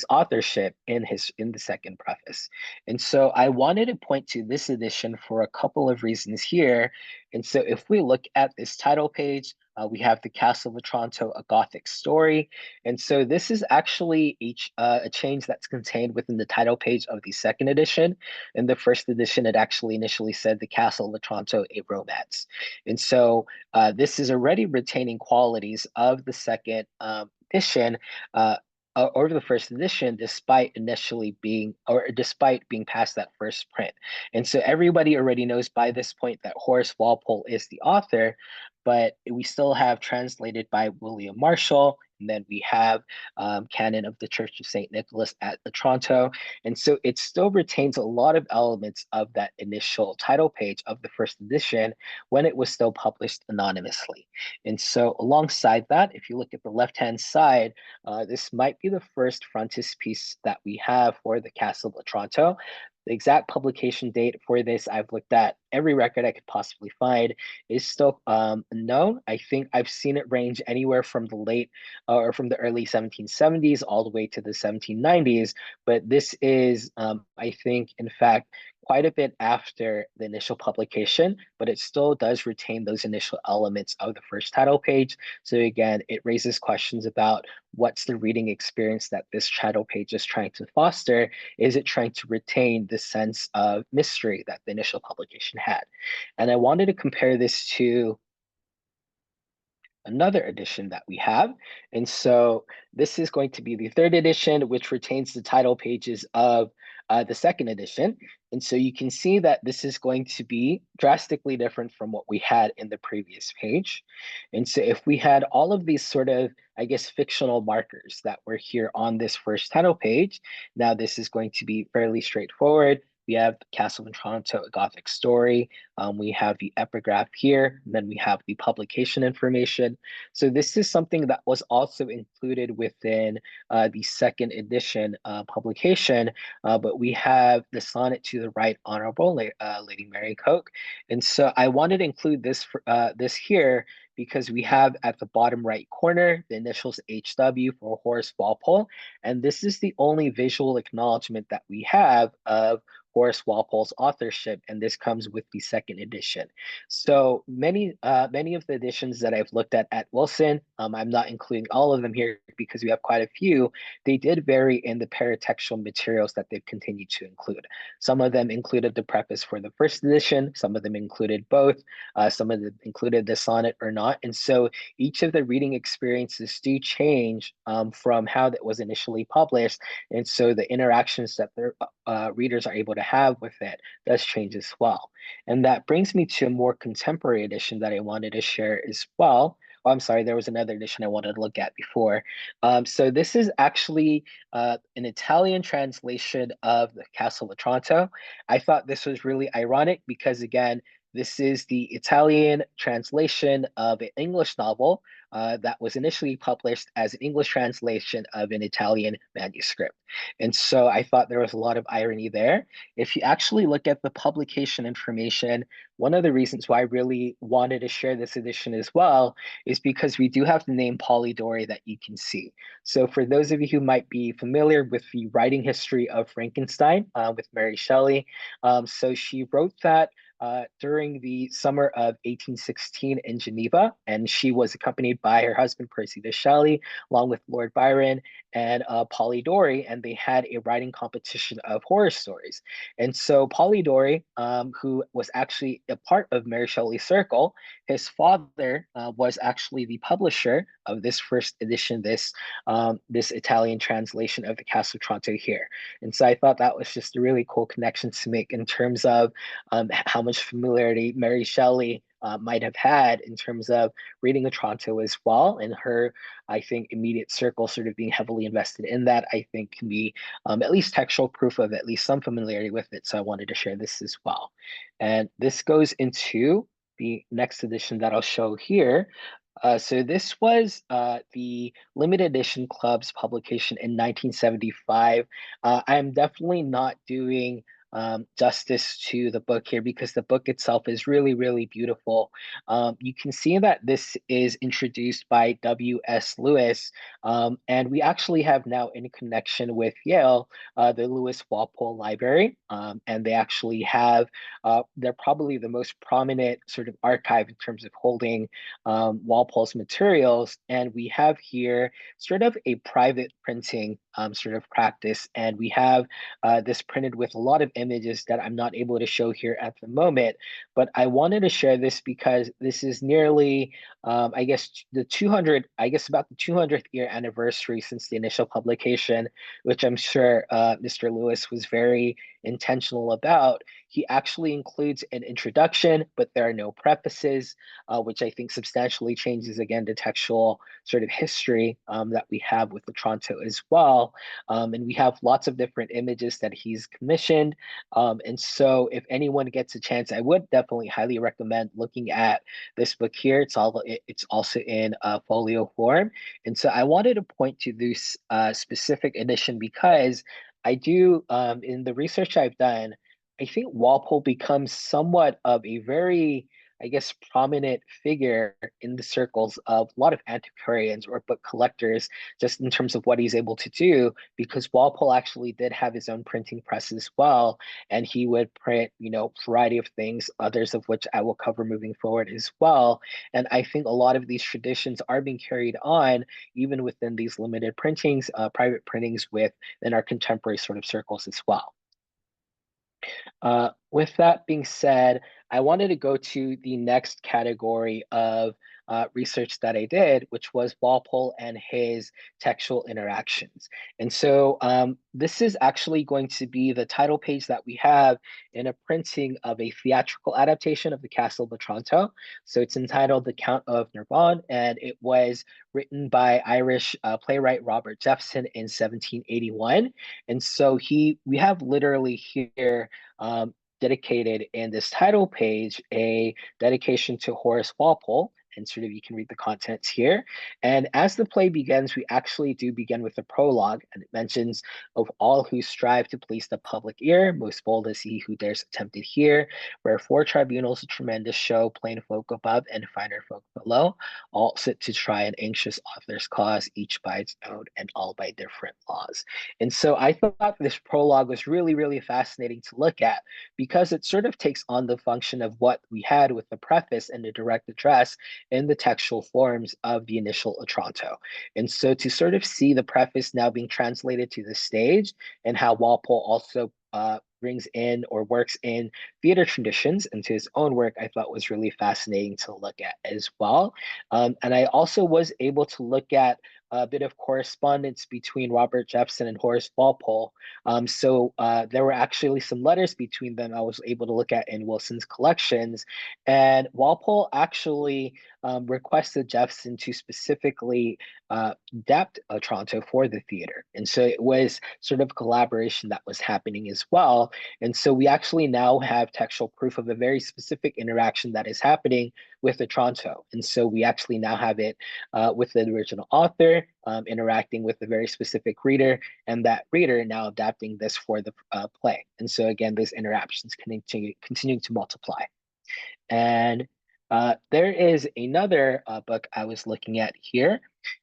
authorship in the second preface. And so I wanted to point to this edition for a couple of reasons here. And so if we look at this title page, we have the Castle of Otranto, a Gothic story. And so this is actually a change that's contained within the title page of the second edition. In the first edition, it actually initially said the Castle of Otranto, a romance. And so this is already retaining qualities of the second edition, or the first edition, despite being past that first print. And so everybody already knows by this point that Horace Walpole is the author, but we still have translated by William Marshall, and then we have Canon of the Church of St. Nicholas at Otranto. And so it still retains a lot of elements of that initial title page of the first edition when it was still published anonymously. And so alongside that, if you look at the left-hand side, this might be the first frontispiece that we have for the Castle of Otranto. The exact publication date for this, I've looked at every record I could possibly find, is still unknown. I think I've seen it range anywhere from the early 1770s all the way to the 1790s. But this is, I think, in fact, quite a bit after the initial publication, but it still does retain those initial elements of the first title page. So again, it raises questions about what's the reading experience that this title page is trying to foster. Is it trying to retain the sense of mystery that the initial publication had? And I wanted to compare this to another edition that we have. And so this is going to be the third edition, which retains the title pages of the second edition. And so you can see that this is going to be drastically different from what we had in the previous page. And so if we had all of these sort of, I guess, fictional markers that were here on this first title page, now this is going to be fairly straightforward. We have Castle of Otranto, a Gothic story. We have the epigraph here, and then we have the publication information. So this is something that was also included within the second edition publication, but we have the sonnet to the Right Honorable Lady Mary Coke. And so I wanted to include this here because we have at the bottom right corner the initials HW for Horace Walpole, and this is the only visual acknowledgement that we have of Horace Walpole's authorship, and this comes with the second edition. So many of the editions that I've looked at Wilson, I'm not including all of them here because we have quite a few. They did vary in the paratextual materials that they've continued to include. Some of them included the preface for the first edition. Some of them included both. Some of them included the sonnet or not. And so each of the reading experiences do change from how that was initially published. And so the interactions that their readers are able to have with it does change as well. And that brings me to a more contemporary edition that I wanted to share as well, Oh, I'm sorry, there was another edition I wanted to look at before. So this is actually an Italian translation of the Castle of Otranto. I thought this was really ironic because, again, this is the Italian translation of an English novel that was initially published as an English translation of an Italian manuscript. And so I thought there was a lot of irony there. If you actually look at the publication information, one of the reasons why I really wanted to share this edition as well is because we do have the name Polidori that you can see. So for those of you who might be familiar with the writing history of Frankenstein with Mary Shelley, so she wrote that during the summer of 1816 in Geneva, and she was accompanied by her husband Percy de Shelley, along with Lord Byron and Polidori, and they had a writing competition of horror stories. And so Polidori, who was actually a part of Mary Shelley's circle, his father was actually the publisher of this first edition, this Italian translation of the Castle of Otranto here. And so I thought that was just a really cool connection to make in terms of how much familiarity Mary Shelley might have had in terms of reading Otranto as well. And her, I think, immediate circle sort of being heavily invested in that, I think can be at least textual proof of at least some familiarity with it. So I wanted to share this as well. And this goes into the next edition that I'll show here. So this was the limited edition club's publication in 1975. I am definitely not doing justice to the book here because the book itself is really, really beautiful. You can see that this is introduced by W.S. Lewis, and we actually have now in connection with Yale, the Lewis Walpole Library, and they actually have, they're probably the most prominent sort of archive in terms of holding Walpole's materials. And we have here sort of a private printing sort of practice, and we have this printed with a lot of images that I'm not able to show here at the moment, but I wanted to share this because this is nearly, I guess, about the 200th year anniversary since the initial publication, which I'm sure Mr. Lewis was very intentional about. He actually includes an introduction, but there are no prefaces, which I think substantially changes again the textual sort of history that we have with Otranto as well. And we have lots of different images that he's commissioned. And so if anyone gets a chance, I would definitely highly recommend looking at this book here. It's also in folio form. And so I wanted to point to this specific edition because I do, in the research I've done, I think Walpole becomes somewhat of a very, I guess, prominent figure in the circles of a lot of antiquarians or book collectors, just in terms of what he's able to do, because Walpole actually did have his own printing press as well, and he would print, a variety of things, others of which I will cover moving forward as well. And I think a lot of these traditions are being carried on even within these limited printings, private printings within our contemporary sort of circles as well. With that being said, I wanted to go to the next category of research that I did, which was Walpole and his textual interactions. And so this is actually going to be the title page that we have in a printing of a theatrical adaptation of The Castle of Otranto. So it's entitled The Count of Narbonne, and it was written by Irish playwright Robert Jeffson in 1781. And so we have literally here dedicated in this title page a dedication to Horace Walpole. And sort of you can read the contents here. And as the play begins, we actually do begin with a prologue, and it mentions of all who strive to please the public ear, most bold is he who dares attempt it here, where four tribunals a tremendous show, plain folk above and finer folk below, all sit to try an anxious author's cause, each by its own and all by different laws. And so I thought this prologue was really, really fascinating to look at because it sort of takes on the function of what we had with the preface and the direct address in the textual forms of the initial Otranto. And so to sort of see the preface now being translated to the stage and how Walpole also brings in or works in theater traditions into his own work, I thought was really fascinating to look at as well. And I also was able to look at a bit of correspondence between Robert Jefferson and Horace Walpole. There were actually some letters between them I was able to look at in Wilson's collections. And Walpole actually requested Jefferson to specifically adapt Toronto for the theater. And so it was sort of collaboration that was happening as well. And so we actually now have textual proof of a very specific interaction that is happening with the Toronto. And so we actually now have it with the original author interacting with a very specific reader, and that reader now adapting this for the play. And so again, these interactions continuing to multiply. And there is another book I was looking at here.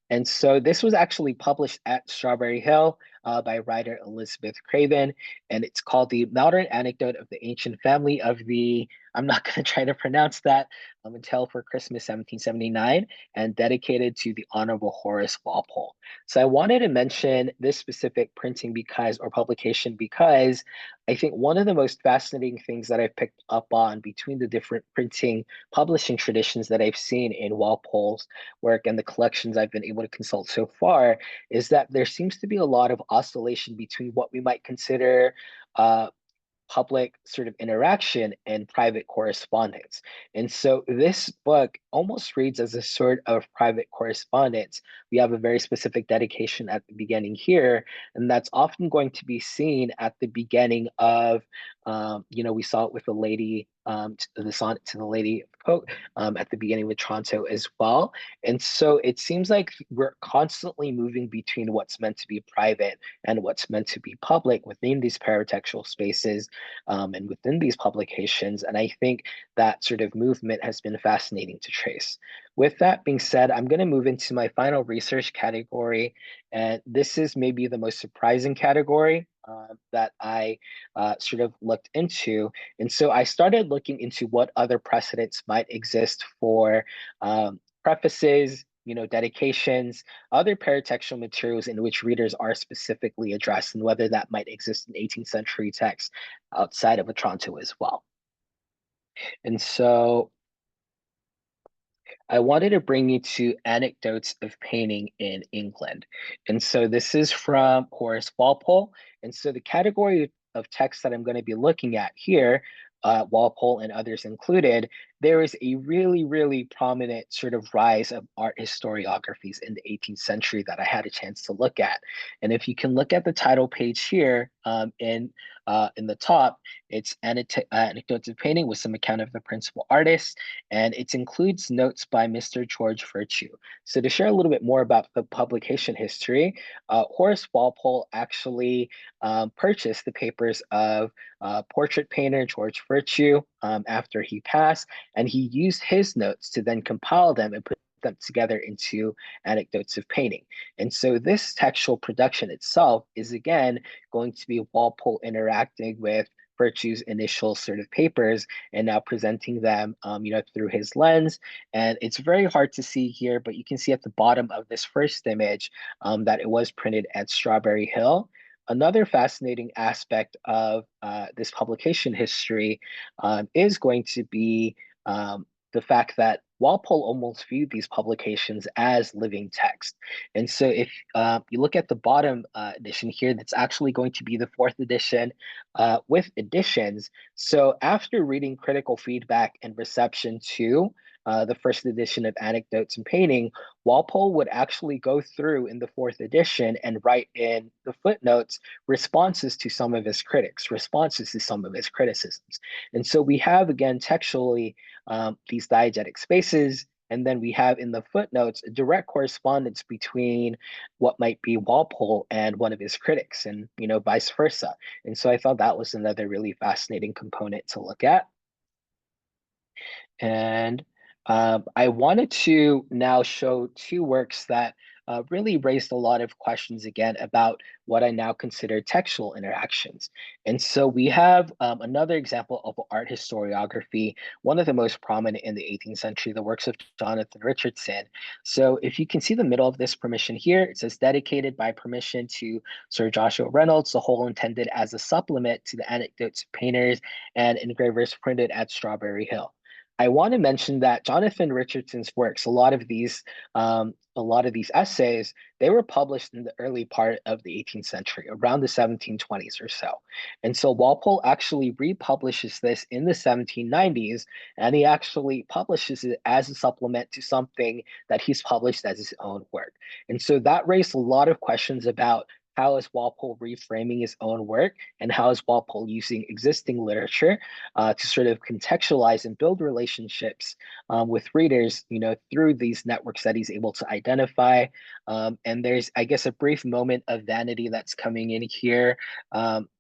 And so this was actually published at Strawberry Hill by writer Elizabeth Craven. And it's called The Modern Anecdote of the Ancient Family of the, I'm not going to try to pronounce that, until for Christmas 1779, and dedicated to the Honorable Horace Walpole. So I wanted to mention this specific printing or publication because I think one of the most fascinating things that I've picked up on between the different printing publishing traditions that I've seen in Walpole's work and the collections I've been able to consult so far is that there seems to be a lot of oscillation between what we might consider public sort of interaction and private correspondence. And so this book almost reads as a sort of private correspondence. We have a very specific dedication at the beginning here, and that's often going to be seen at the beginning of, we saw it with the lady, the sonnet to the Lady of Coke at the beginning with Toronto as well. And so it seems like we're constantly moving between what's meant to be private and what's meant to be public within these paratextual spaces and within these publications. And I think that sort of movement has been fascinating to trace. With that being said, I'm going to move into my final research category. And this is maybe the most surprising category that I sort of looked into. And so I started looking into what other precedents might exist for prefaces, dedications, other paratextual materials in which readers are specifically addressed, and whether that might exist in 18th century texts outside of Otranto as well. And so I wanted to bring you to anecdotes of painting in England. And so this is from Horace Walpole. And so the category of text that I'm going to be looking at here, Walpole and others included, there is a really, really prominent sort of rise of art historiographies in the 18th century that I had a chance to look at. And if you can look at the title page here in the top, it's Anecdotes of Painting with some account of the principal artists, and it includes notes by Mr. George Virtue. So to share a little bit more about the publication history, Horace Walpole actually purchased the papers of portrait painter George Virtue after he passed, and he used his notes to then compile them and put them together into Anecdotes of Painting. And so this textual production itself is again going to be Walpole interacting with Virtue's initial sort of papers and now presenting them, through his lens. And it's very hard to see here, but you can see at the bottom of this first image that it was printed at Strawberry Hill. Another fascinating aspect of this publication history is going to be the fact that Walpole almost viewed these publications as living text. And so if you look at the bottom edition here, that's actually going to be the fourth edition with additions. So after reading critical feedback and reception to the first edition of Anecdotes and Painting, Walpole would actually go through in the fourth edition and write in the footnotes responses to some of his critics, responses to some of his criticisms. And so we have, again, textually, these diegetic spaces, and then we have in the footnotes a direct correspondence between what might be Walpole and one of his critics, and vice versa. And so I thought that was another really fascinating component to look at. And I wanted to now show two works that really raised a lot of questions again about what I now consider textual interactions. And so we have another example of art historiography, one of the most prominent in the 18th century, the works of Jonathan Richardson. So if you can see the middle of this permission here, it says dedicated by permission to Sir Joshua Reynolds, the whole intended as a supplement to the Anecdotes of Painters and Engravers printed at Strawberry Hill. I want to mention that Jonathan Richardson's works, a lot of these essays, they were published in the early part of the 18th century, around the 1720s or so. And so Walpole actually republishes this in the 1790s, and he actually publishes it as a supplement to something that he's published as his own work. And so that raised a lot of questions about how is Walpole reframing his own work, and how is Walpole using existing literature to sort of contextualize and build relationships with readers, through these networks that he's able to identify. And there's, I guess, a brief moment of vanity that's coming in here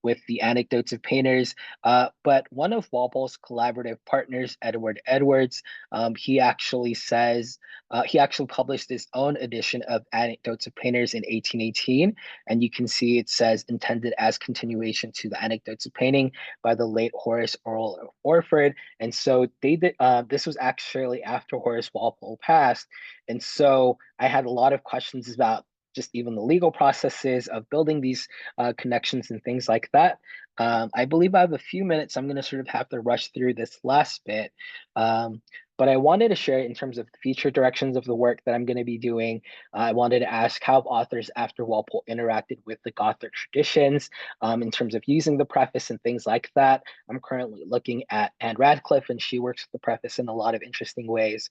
with the anecdotes of painters. But one of Walpole's collaborative partners, Edward Edwards, he actually says, he actually published his own edition of Anecdotes of Painters in 1818. And you can see it says intended as continuation to the Anecdotes of Painting by the late Horace Earl of Orford. And so they did, this was actually after Horace Walpole passed. And so I had a lot of questions about just even the legal processes of building these connections and things like that. I believe I have a few minutes. I'm going to sort of have to rush through this last bit. Um, but I wanted to share in terms of the future directions of the work that I'm going to be doing. I wanted to ask how authors after Walpole interacted with the Gothic traditions in terms of using the preface and things like that. I'm currently looking at Anne Radcliffe, and she works with the preface in a lot of interesting ways.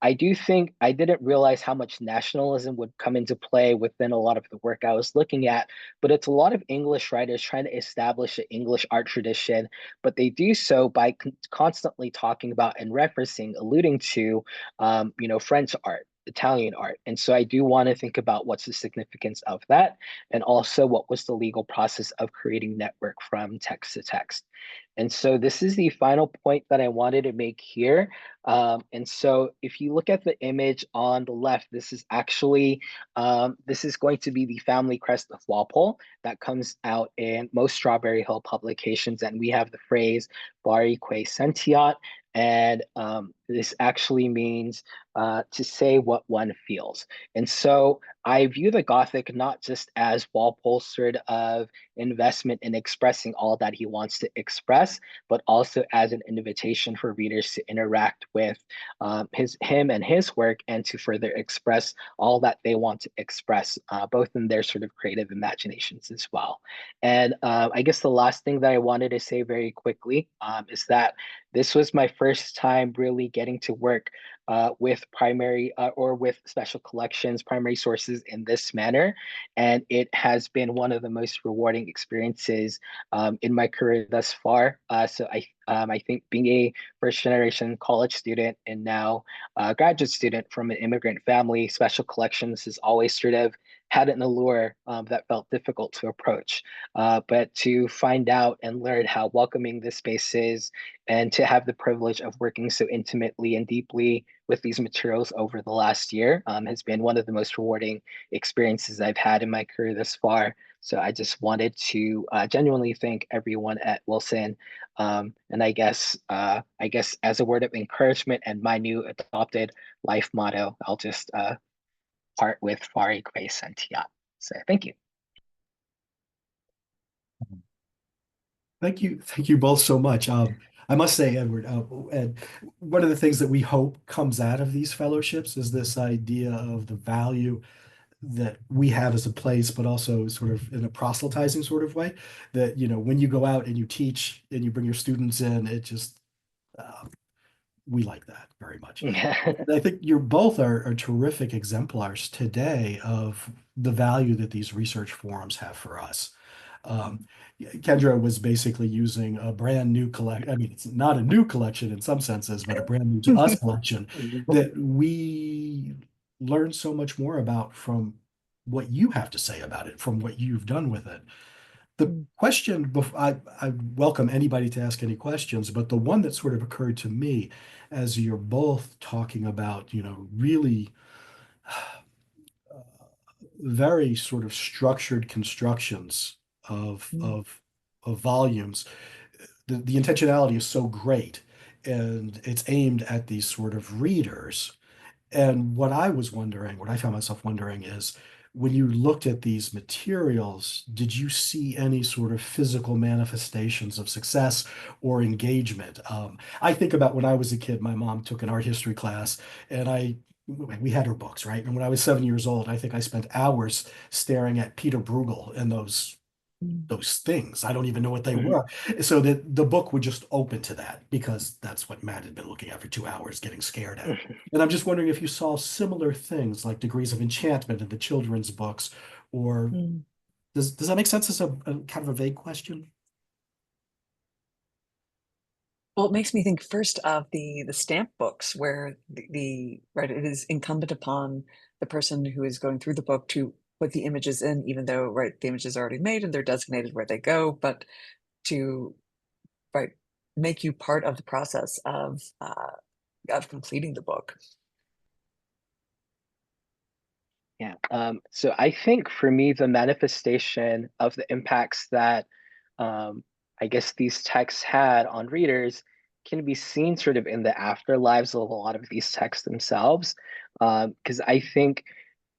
I do think I didn't realize how much nationalism would come into play within a lot of the work I was looking at, but it's a lot of English writers trying to establish an English art tradition, but they do so by constantly talking about and referencing, alluding to, French art. Italian art. And so I do want to think about what's the significance of that, and also what was the legal process of creating network from text to text. And so this is the final point that I wanted to make here. And so if you look at the image on the left, this is actually, this is going to be the family crest of Walpole that comes out in most Strawberry Hill publications. And we have the phrase Vari que sentiat. And this actually means to say what one feels. And so I view the Gothic not just as Walpole's sort of investment in expressing all that he wants to express, but also as an invitation for readers to interact with him and his work, and to further express all that they want to express, both in their sort of creative imaginations as well. And I guess the last thing that I wanted to say very quickly is that this was my first time really getting to work with primary or with special collections, primary sources in this manner. And it has been one of the most rewarding experiences in my career thus far. So I think being a first generation college student and now a graduate student from an immigrant family, special collections has always sort of had an allure that felt difficult to approach. But to find out and learn how welcoming this space is, and to have the privilege of working so intimately and deeply with these materials over the last year has been one of the most rewarding experiences I've had in my career thus far. So I just wanted to genuinely thank everyone at Wilson, and I guess as a word of encouragement and my new adopted life motto, I'll just part with Fari Grace and Tia. So thank you. Thank you both so much. I must say, Edward, and one of the things that we hope comes out of these fellowships is this idea of the value that we have as a place, but also sort of in a proselytizing sort of way. That, when you go out and you teach and you bring your students in, it just we like that very much. I think you're both are terrific exemplars today of the value that these research forums have for us. Um, Kendra was basically using a brand new collection. I mean, it's not a new collection in some senses, but a brand new to us collection that we learn so much more about from what you have to say about it, from what you've done with it. The question, I welcome anybody to ask any questions, but the one that sort of occurred to me as you're both talking about, really very sort of structured constructions of Mm. of volumes. The intentionality is so great, and it's aimed at these sort of readers. And what I found myself wondering is, when you looked at these materials, did you see any sort of physical manifestations of success or engagement? I think about when I was a kid, my mom took an art history class, and we had her books, right? And when I was 7 years old, I think I spent hours staring at Peter Bruegel and Mm. those things. I don't even know what they Mhm. were. So that the book would just open to that because that's what Matt had been looking at for 2 hours, getting scared at. And I'm just wondering if you saw similar things like degrees of enchantment in the children's books, or Mm. does that make sense as a kind of a vague question? Well, it makes me think first of the stamp books where right, it is incumbent upon the person who is going through the book to put the images in, even though, right, the images are already made and they're designated where they go, but to, right, make you part of the process of completing the book. Yeah. So I think for me, the manifestation of the impacts that um, I guess these texts had on readers can be seen sort of in the afterlives of a lot of these texts themselves. Because I think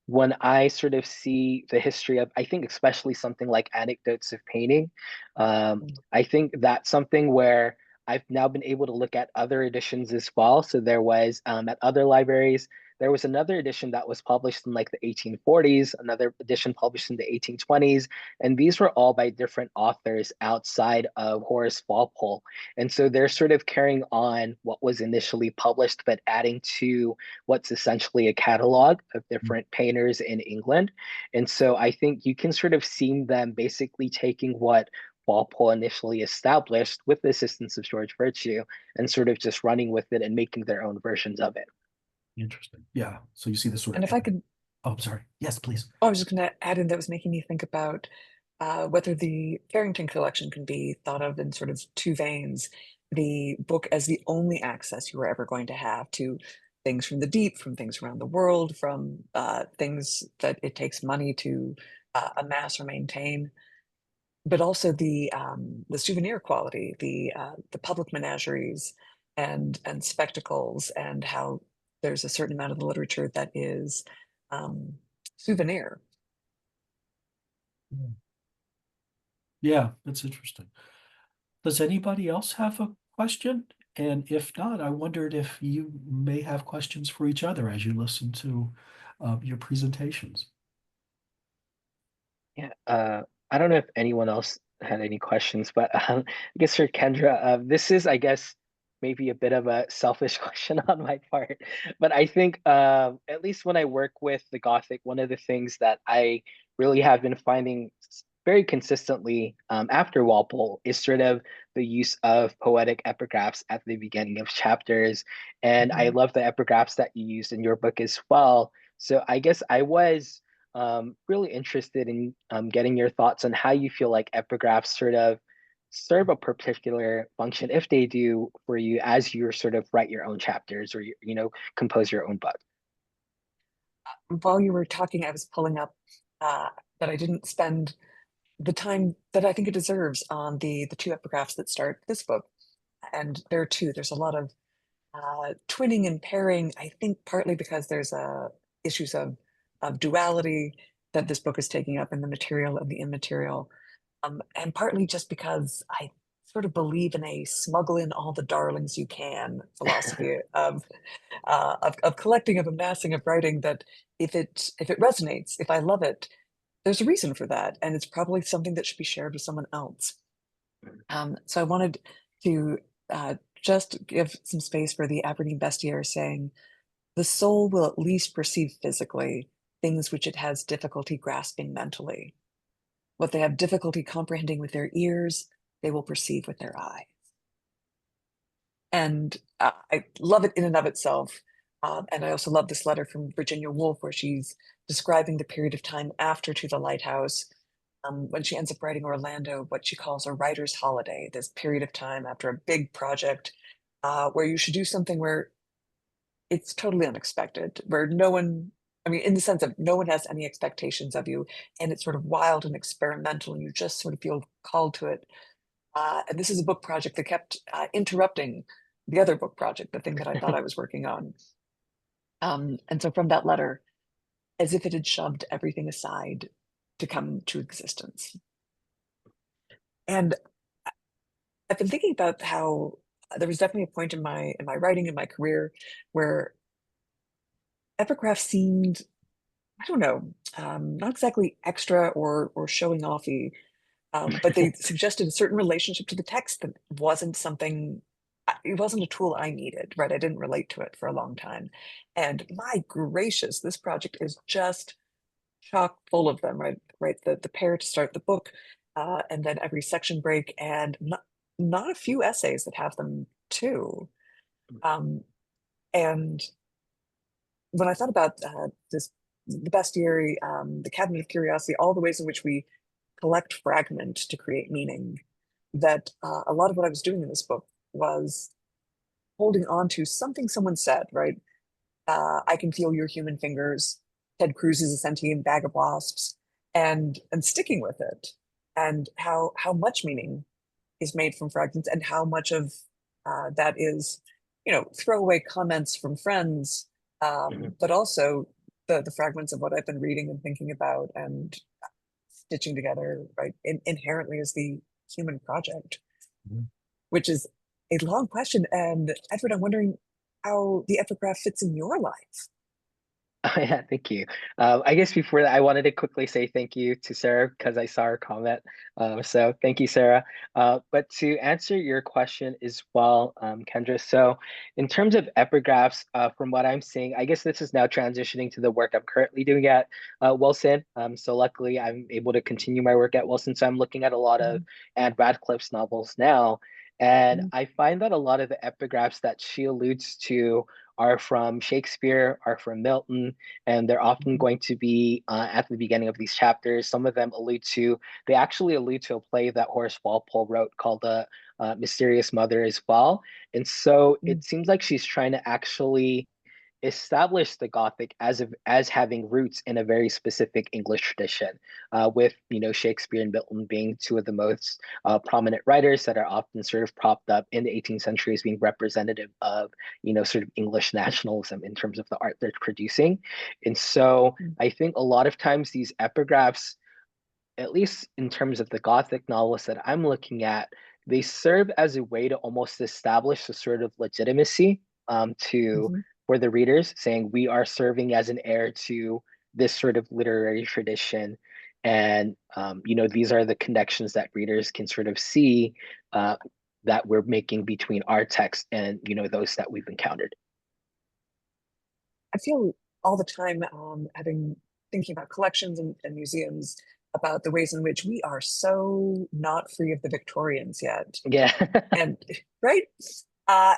when I sort of see the history of, I think especially something like Anecdotes of Painting, Mm. I think that's something where I've now been able to look at other editions as well. So there was at other libraries, there was another edition that was published in like the 1840s, another edition published in the 1820s, and these were all by different authors outside of Horace Walpole. And so they're sort of carrying on what was initially published, but adding to what's essentially a catalog of different painters in England. And so I think you can sort of see them basically taking what Walpole initially established with the assistance of George Virtue and sort of just running with it and making their own versions of it. Interesting. Yeah. So you see this sort And of, if I could, oh, I'm sorry. Yes, please. oh, I was just going to add in that was making me think about whether the Farrington collection can be thought of in sort of two veins. The book as the only access you were ever going to have to things from the deep, from things around the world, from things that it takes money to amass or maintain, but also the souvenir quality, the public menageries and spectacles, and how there's a certain amount of the literature that is um, souvenir. Yeah, that's interesting. Does anybody else have a question? And if not, I wondered if you may have questions for each other as you listen to your presentations. Yeah, I don't know if anyone else had any questions, but I guess for Kendra, this is, I guess, maybe a bit of a selfish question on my part, but I think at least when I work with the Gothic, one of the things that I really have been finding very consistently after Walpole is sort of the use of poetic epigraphs at the beginning of chapters, and I Mhm. love the epigraphs that you used in your book as well. So I guess I was really interested in getting your thoughts on how you feel like epigraphs sort of serve a particular function, if they do, for you as you sort of write your own chapters or compose your own book. While you were talking, I was pulling up uh, that I didn't spend the time that I think it deserves on the two epigraphs that start this book. And there too, there's a lot of twinning and pairing. I think partly because there's issues of duality that this book is taking up in the material and the immaterial, and partly just because I sort of believe in a smuggle in all the darlings you can philosophy of collecting, of amassing, of writing. That if it resonates, if I love it, there's a reason for that, and it's probably something that should be shared with someone else. So I wanted to just give some space for the Aberdeen Bestiary saying, the soul will at least perceive physically things which it has difficulty grasping mentally. What they have difficulty comprehending with their ears, they will perceive with their eyes. And I love it in and of itself. And I also love this letter from Virginia Woolf, where she's describing the period of time after To the Lighthouse, when she ends up writing Orlando, what she calls a writer's holiday, this period of time after a big project where you should do something where it's totally unexpected, where no one, I mean, in the sense of no one has any expectations of you, and it's sort of wild and experimental, and you just sort of feel called to it. And this is a book project that kept interrupting the other book project, the thing that I thought I was working on. And so from that letter, as if it had shoved everything aside to come to existence. And I've been thinking about how there was definitely a point in my writing, in my career, where epigraph seemed, I don't know, not exactly extra or showing offy, but they suggested a certain relationship to the text that wasn't something. It wasn't a tool I needed, right? I didn't relate to it for a long time, and my gracious, this project is just chock full of them, right? Right, the pair to start the book, and then every section break, and not a few essays that have them too. Um, and when I thought about this, the bestiary, the cabinet of curiosity, all the ways in which we collect fragment to create meaning, that a lot of what I was doing in this book was holding on to something someone said, right? I can feel your human fingers. Ted Cruz is a sentient bag of wasps, and sticking with it, and how much meaning is made from fragments, and how much of that is, throwaway comments from friends, Mhm. but also the fragments of what I've been reading and thinking about and stitching together, right? Inherently as the human project, Mhm. which is a long question. And Edward, I'm wondering how the epigraph fits in your life. Oh, yeah, thank you. I guess before that, I wanted to quickly say thank you to Sarah because I saw her comment. So thank you, Sarah. But to answer your question as well, Kendra, so in terms of epigraphs, from what I'm seeing, I guess this is now transitioning to the work I'm currently doing at Wilson. So luckily, I'm able to continue my work at Wilson. So I'm looking at a lot of Mhm, Anne Radcliffe's novels now. And mhm, I find that a lot of the epigraphs that she alludes to are from Shakespeare, are from Milton, and they're often mhm, going to be at the beginning of these chapters. Some of them they actually allude to a play that Horace Walpole wrote called The Mysterious Mother as well. And so mhm, it seems like she's trying to actually established the Gothic as having roots in a very specific English tradition, with Shakespeare and Milton being two of the most prominent writers that are often sort of propped up in the 18th century as being representative of sort of English nationalism in terms of the art they're producing. And so mhm, I think a lot of times these epigraphs, at least in terms of the Gothic novels that I'm looking at, they serve as a way to almost establish a sort of legitimacy, to mhm. for the readers, saying we are serving as an heir to this sort of literary tradition, and these are the connections that readers can sort of see, uh, that we're making between our text and those that we've encountered. I feel all the time, having thinking about collections and museums, about the ways in which we are so not free of the Victorians yet. Yeah. And right,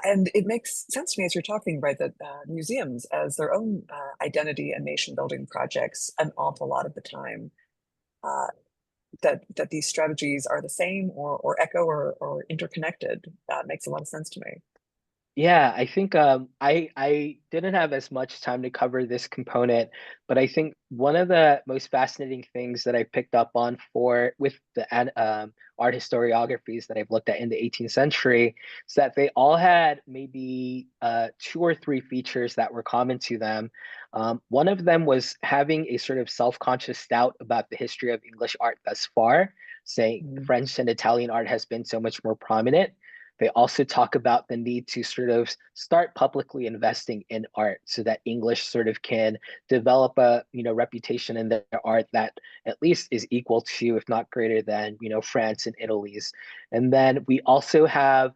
and it makes sense to me as you're talking, right, that museums, as their own identity and nation building projects, an awful lot of the time, uh, that these strategies are the same or echo or interconnected. That makes a lot of sense to me. Yeah, I think I didn't have as much time to cover this component, but I think one of the most fascinating things that I picked up on for with the art historiographies that I've looked at in the 18th century is that they all had maybe two or three features that were common to them. One of them was having a sort of self-conscious doubt about the history of English art thus far, saying Mhm, French and Italian art has been so much more prominent. They also talk about the need to sort of start publicly investing in art so that English sort of can develop a reputation in their art that at least is equal to, if not greater than, France and Italy's. And then we also have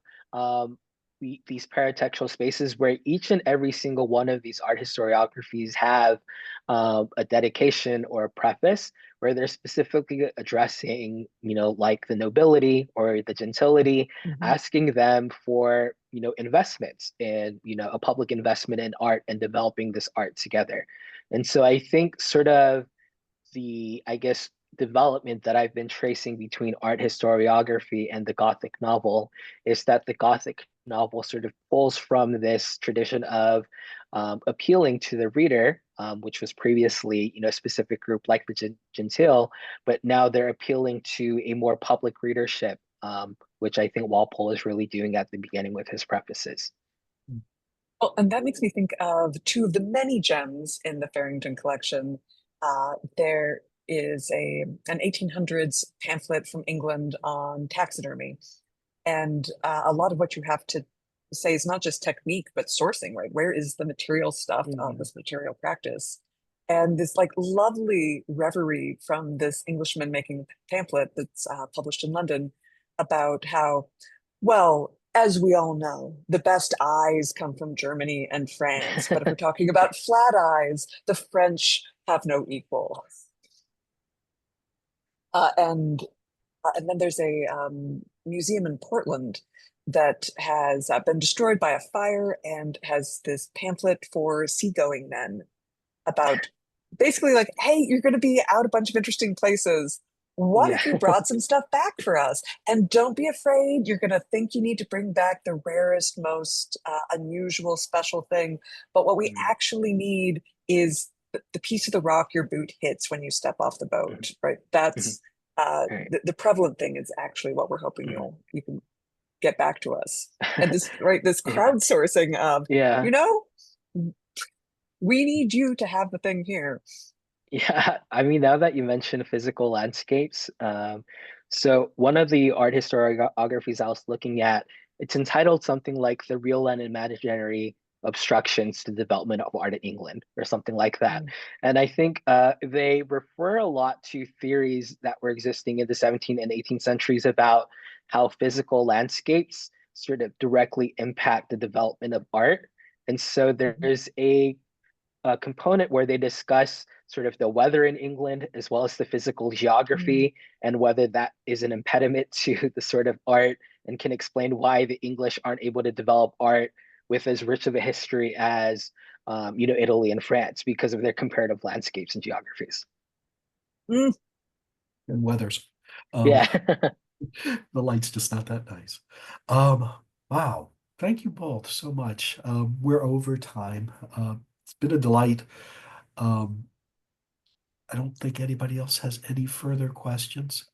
these paratextual spaces where each and every single one of these art historiographies have a dedication or a preface where they're specifically addressing, like the nobility or the gentility, mhm. asking them for, investments in, a public investment in art and developing this art together. And so I think sort of the, I guess, development that I've been tracing between art historiography and the Gothic novel is that the Gothic novel sort of pulls from this tradition of appealing to the reader, which was previously, a specific group like the gentile, but now they're appealing to a more public readership, which I think Walpole is really doing at the beginning with his prefaces. Well, and that makes me think of two of the many gems in the Farrington collection. there is an 1800s pamphlet from England on taxidermy. And a lot of what you have to say is not just technique, but sourcing, right? Where is the material stuff of this material practice? And this like lovely reverie from this Englishman making a pamphlet that's published in London about how, well, as we all know, the best eyes come from Germany and France. But if we're talking about flat eyes, the French have no equal. Uh, and and then there's a museum in Portland that has been destroyed by a fire and has this pamphlet for seagoing men about basically like, hey, you're going to be out a bunch of interesting places. What Yeah. if you brought some stuff back for us? And don't be afraid. You're going to think you need to bring back the rarest, most unusual, special thing. But what we Mm, actually need is the piece of the rock your boot hits when you step off the mhm, boat, right? mhm. That's Right. the prevalent thing is actually what we're hoping Mhm. you can get back to us. And this, right, this Yeah. crowdsourcing of, Yeah. you know, we need you to have the thing here. Yeah, I mean, now that you mention physical landscapes, so one of the art historiographies I was looking at, it's entitled something like "The Real and Imaginary Obstructions to the Development of Art in England" or something like that. Mm, And I think they refer a lot to theories that were existing in the 17th and 18th centuries about how physical landscapes sort of directly impact the development of art. And so mhm, there's a component where they discuss sort of the weather in England as well as the physical mm, geography and whether that is an impediment to the sort of art and can explain why the English aren't able to develop art with as rich of a history as Italy and France because of their comparative landscapes and geographies. mm. And weathers. Um, Yeah. the light's just not that nice. Um, wow. Thank you both so much. We're over time. It's been a delight. Um, I don't think anybody else has any further questions.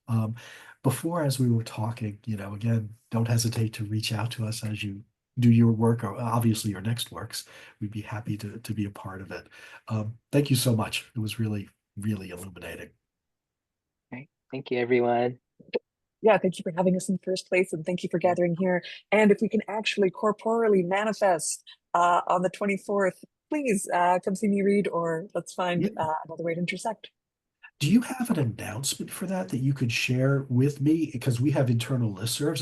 Before, as we were talking, again, don't hesitate to reach out to us as you do your work or obviously your next works. We'd be happy to be a part of it. Thank you so much. It was really, really illuminating. Okay. Thank you, everyone. Yeah, thank you for having us in the first place, and thank you for gathering here. And if we can actually corporeally manifest on the 24th, please come see me read, or let's find Yeah. another way to intersect. Do you have an announcement for that you could share with me? Because we have internal listservs.